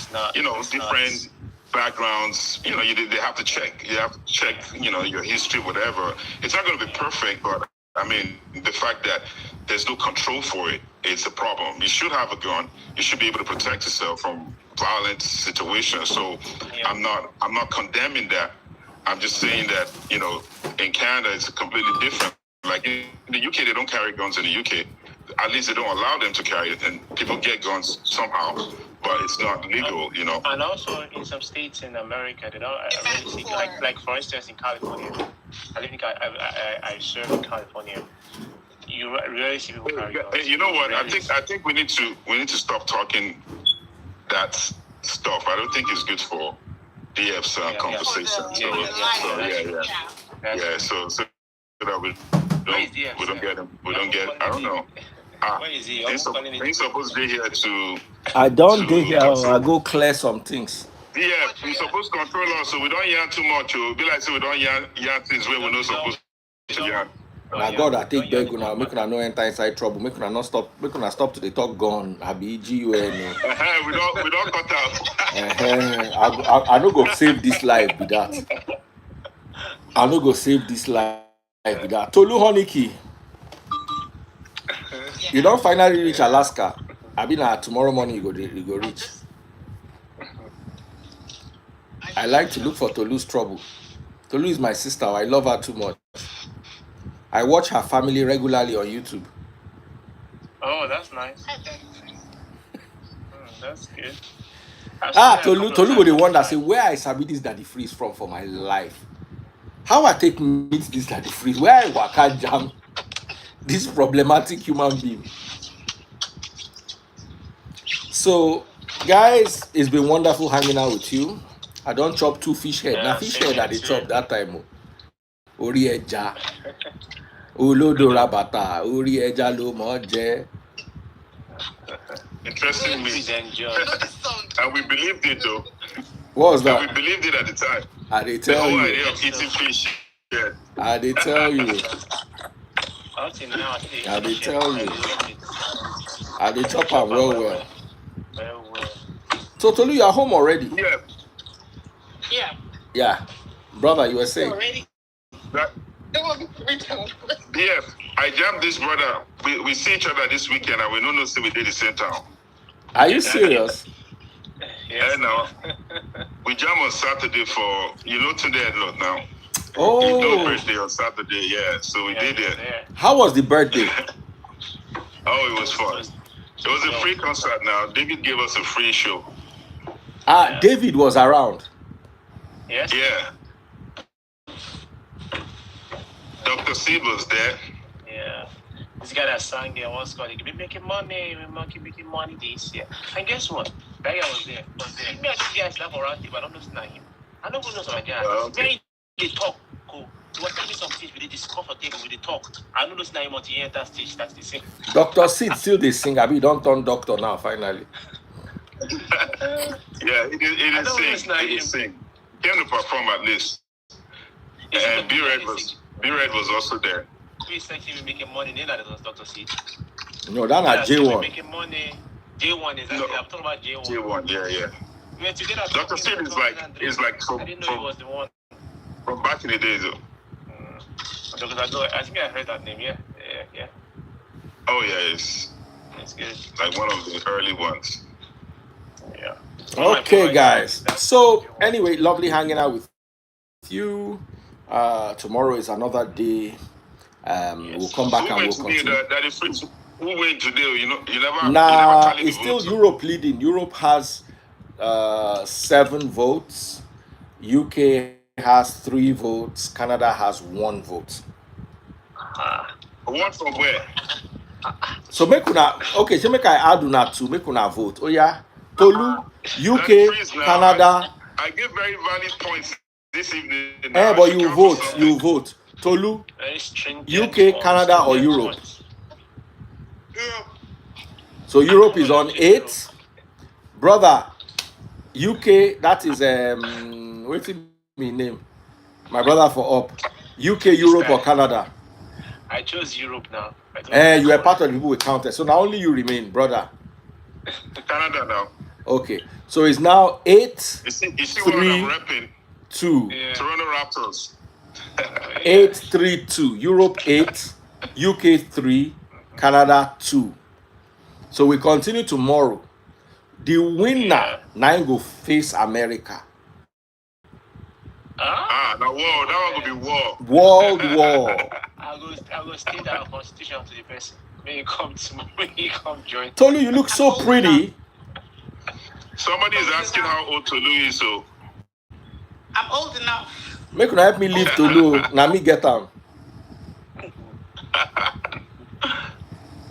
different backgrounds, they have to check. You have to check, your history, whatever. It's not going to be perfect, but I mean, the fact that there's no control for it, it's a problem. You should have a gun. You should be able to protect yourself from violent situations. So I'm not condemning that. I'm just saying that, in Canada, it's completely different. Like in the UK, they don't carry guns in the UK. At least they don't allow them to carry it, and people get guns somehow, but it's not legal, And also in some states in America, they don't really see, like for instance in California. I serve in California. You rarely see people carry guns. You know what? I think we need to stop talking that stuff. I don't think it's good for DF's conversation. So that we don't get him. We don't get. I don't know. Where is he? He's supposed to be here to. I don't do here. I go clear some things. Yeah, we're supposed to control us, so we don't yarn too much. It'll be like, so we don't yarn things where we're not supposed to yarn. Now God, I take beg now. Make una no enter inside trouble. Make una not stop. Make una stop to the talk gun. I be GUN. We don't cut out. I no go save this life with that. I no go save this life with that. Tolu Honeyki, you don't finally reach Alaska. I mean, tomorrow morning you go reach. I like to look for Tolu's trouble. Tolu is my sister. I love her too much. I watch her family regularly on YouTube. Oh, that's nice. That's good. Tolu go the one that say, where I sabi this Daddy Freeze from for my life. How I take meet this Daddy Freeze? Where I waka jam this problematic human being. So, guys, it's been wonderful hanging out with you. I don't chop 2 fish head. Now fish head that they chop that time. Ori eja. Olodo rabata. Ori eja lo moje. Interesting me. And we believed it though. What was that? And we believed it at the time. I they tell the whole you. idea of eating fish. Yeah. I they tell you. I they tell you. I they chop am well. So Tolu, you are home already? Yeah. Yeah. Brother, you were saying. Already. Yeah, I jammed this brother. We see each other this weekend and we don't know if we did the same town. Are you serious? Yeah, now. We jam on Saturday for, today a lot now. Davido's Oh, birthday on Saturday, yeah. So we did it. how was the birthday? Oh, it was fun. It was a free concert now. David gave us a free show. David was around. Yes. Yeah. Dr. Seed was there. Yeah. This guy that sang there once called, he could be making money, making money this year. And guess what? That guy was there. Me and this guy slept around him, but I don't know if him. I don't know some guy. Okay. They talk. Cool. He was telling me some things, we did this comfortable, we did talk. I don't know him until he entered stage, that's the same. Dr. Sid still they sing. Abi don't turn doctor now, finally. Yeah, he didn't sing. He didn't sing. He came to perform at least. And B-Red was also there. We said he was making money, then that was Dr. C. No, that's not J1. Making money. J1 is No. I'm talking about J1. J1, yeah. We were together. Dr. Seed is like I didn't know he was the one. from back in the days though. Because I think I heard that name, yeah. Oh yeah, it's good. like one of the early ones. Yeah. Okay, guys. So anyway, lovely hanging out with you. Tomorrow is another day. We'll come back and we'll continue. Who went today? You never. Nah, it's still Europe leading. Europe has 7 votes. UK has 3 votes. Canada has 1 vote. One from where? So make una okay. So make I add una to make una vote. Oh yeah, Tolu, UK, Canada. I give very valid points this evening. But you vote. Tolu, UK, Canada, or Europe. So Europe is on 8. Brother, UK, that is what's my name? My brother for up. UK, Europe, or Canada? I chose Europe now. You are part of the people we counted. So now only you remain, brother. Canada now. Okay. So it's now 8, You see 3, what I'm repping? 2. Yeah. Toronto Raptors. 8, 3, 2. Europe 8, UK 3, Canada 2. So we continue tomorrow. The winner now go face America. Now war. That one will be war. World War. I go state our constitution to the person. May you come join. Tolu, you look so pretty. Somebody is asking how old Tolu is. So I'm old enough. Make una help me leave Tolu. Now me get am.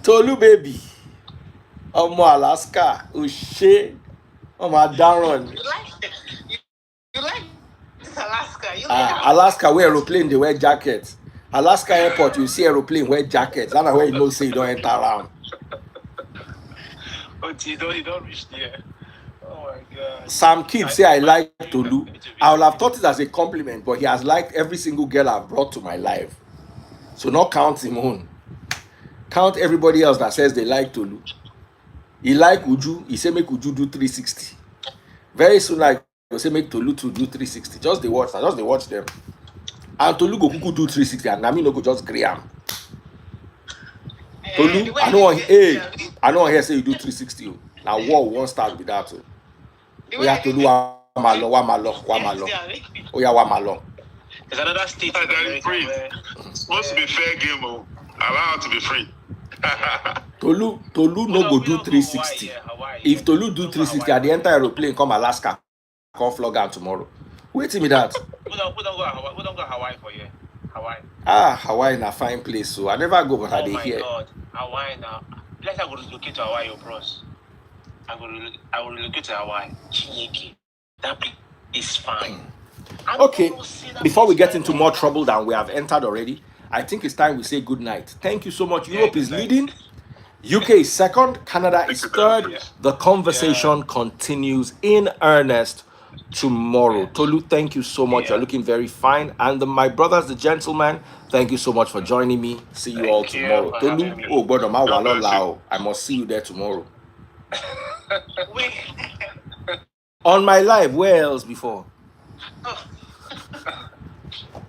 Tolu baby. Omo Alaska. Ushe. Omo Daron. You like Alaska? Alaska wear aeroplane, they wear jackets. Alaska airport, you see aeroplane wear jackets. That's where you know say you don't enter around. You don't reach there. Oh my God. Sam Kidd say I like Tolu. I would have thought it as a compliment, but he has liked every single girl I've brought to my life. So not count him on. Count everybody else that says they like Tolu. He like Uju. He say make Uju do 360. Very soon like he say make Tolu to do 360. Just they watch them. And Tolu go kuku do 360 and Nami no go just gree am. Tolu, I know here say you do 360. Now war won't start with that. Oya Tolu wa malo. Oya wa malo. There's another state in America where it's supposed to be fair game. Allowed to be free. Tolu no go do 360. If Tolu do 360 at the entire aeroplane come Alaska, come flog am tomorrow. Wait till me that. We don't go Hawaii for you. Hawaii. Hawaii na fine place. So I never go, but I dey here. Oh my God, Hawaii now. Let's go relocate to Hawaii, bros. I will relocate to Hawaii. Chineke. That place is fine. Okay, before we get into more trouble than we have entered already, I think it's time we say good night. Thank you so much. Europe is leading. UK is second. Canada is third. The conversation continues in earnest tomorrow. Tolu, thank you so much. You're looking very fine. And my brothers, the gentlemen, thank you so much for joining me. See you all tomorrow. Tolu, I must see you there tomorrow. On my live, where else before?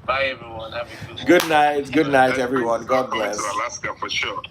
Bye everyone. Have a good night. Good night, everyone. God bless. Alaska for sure.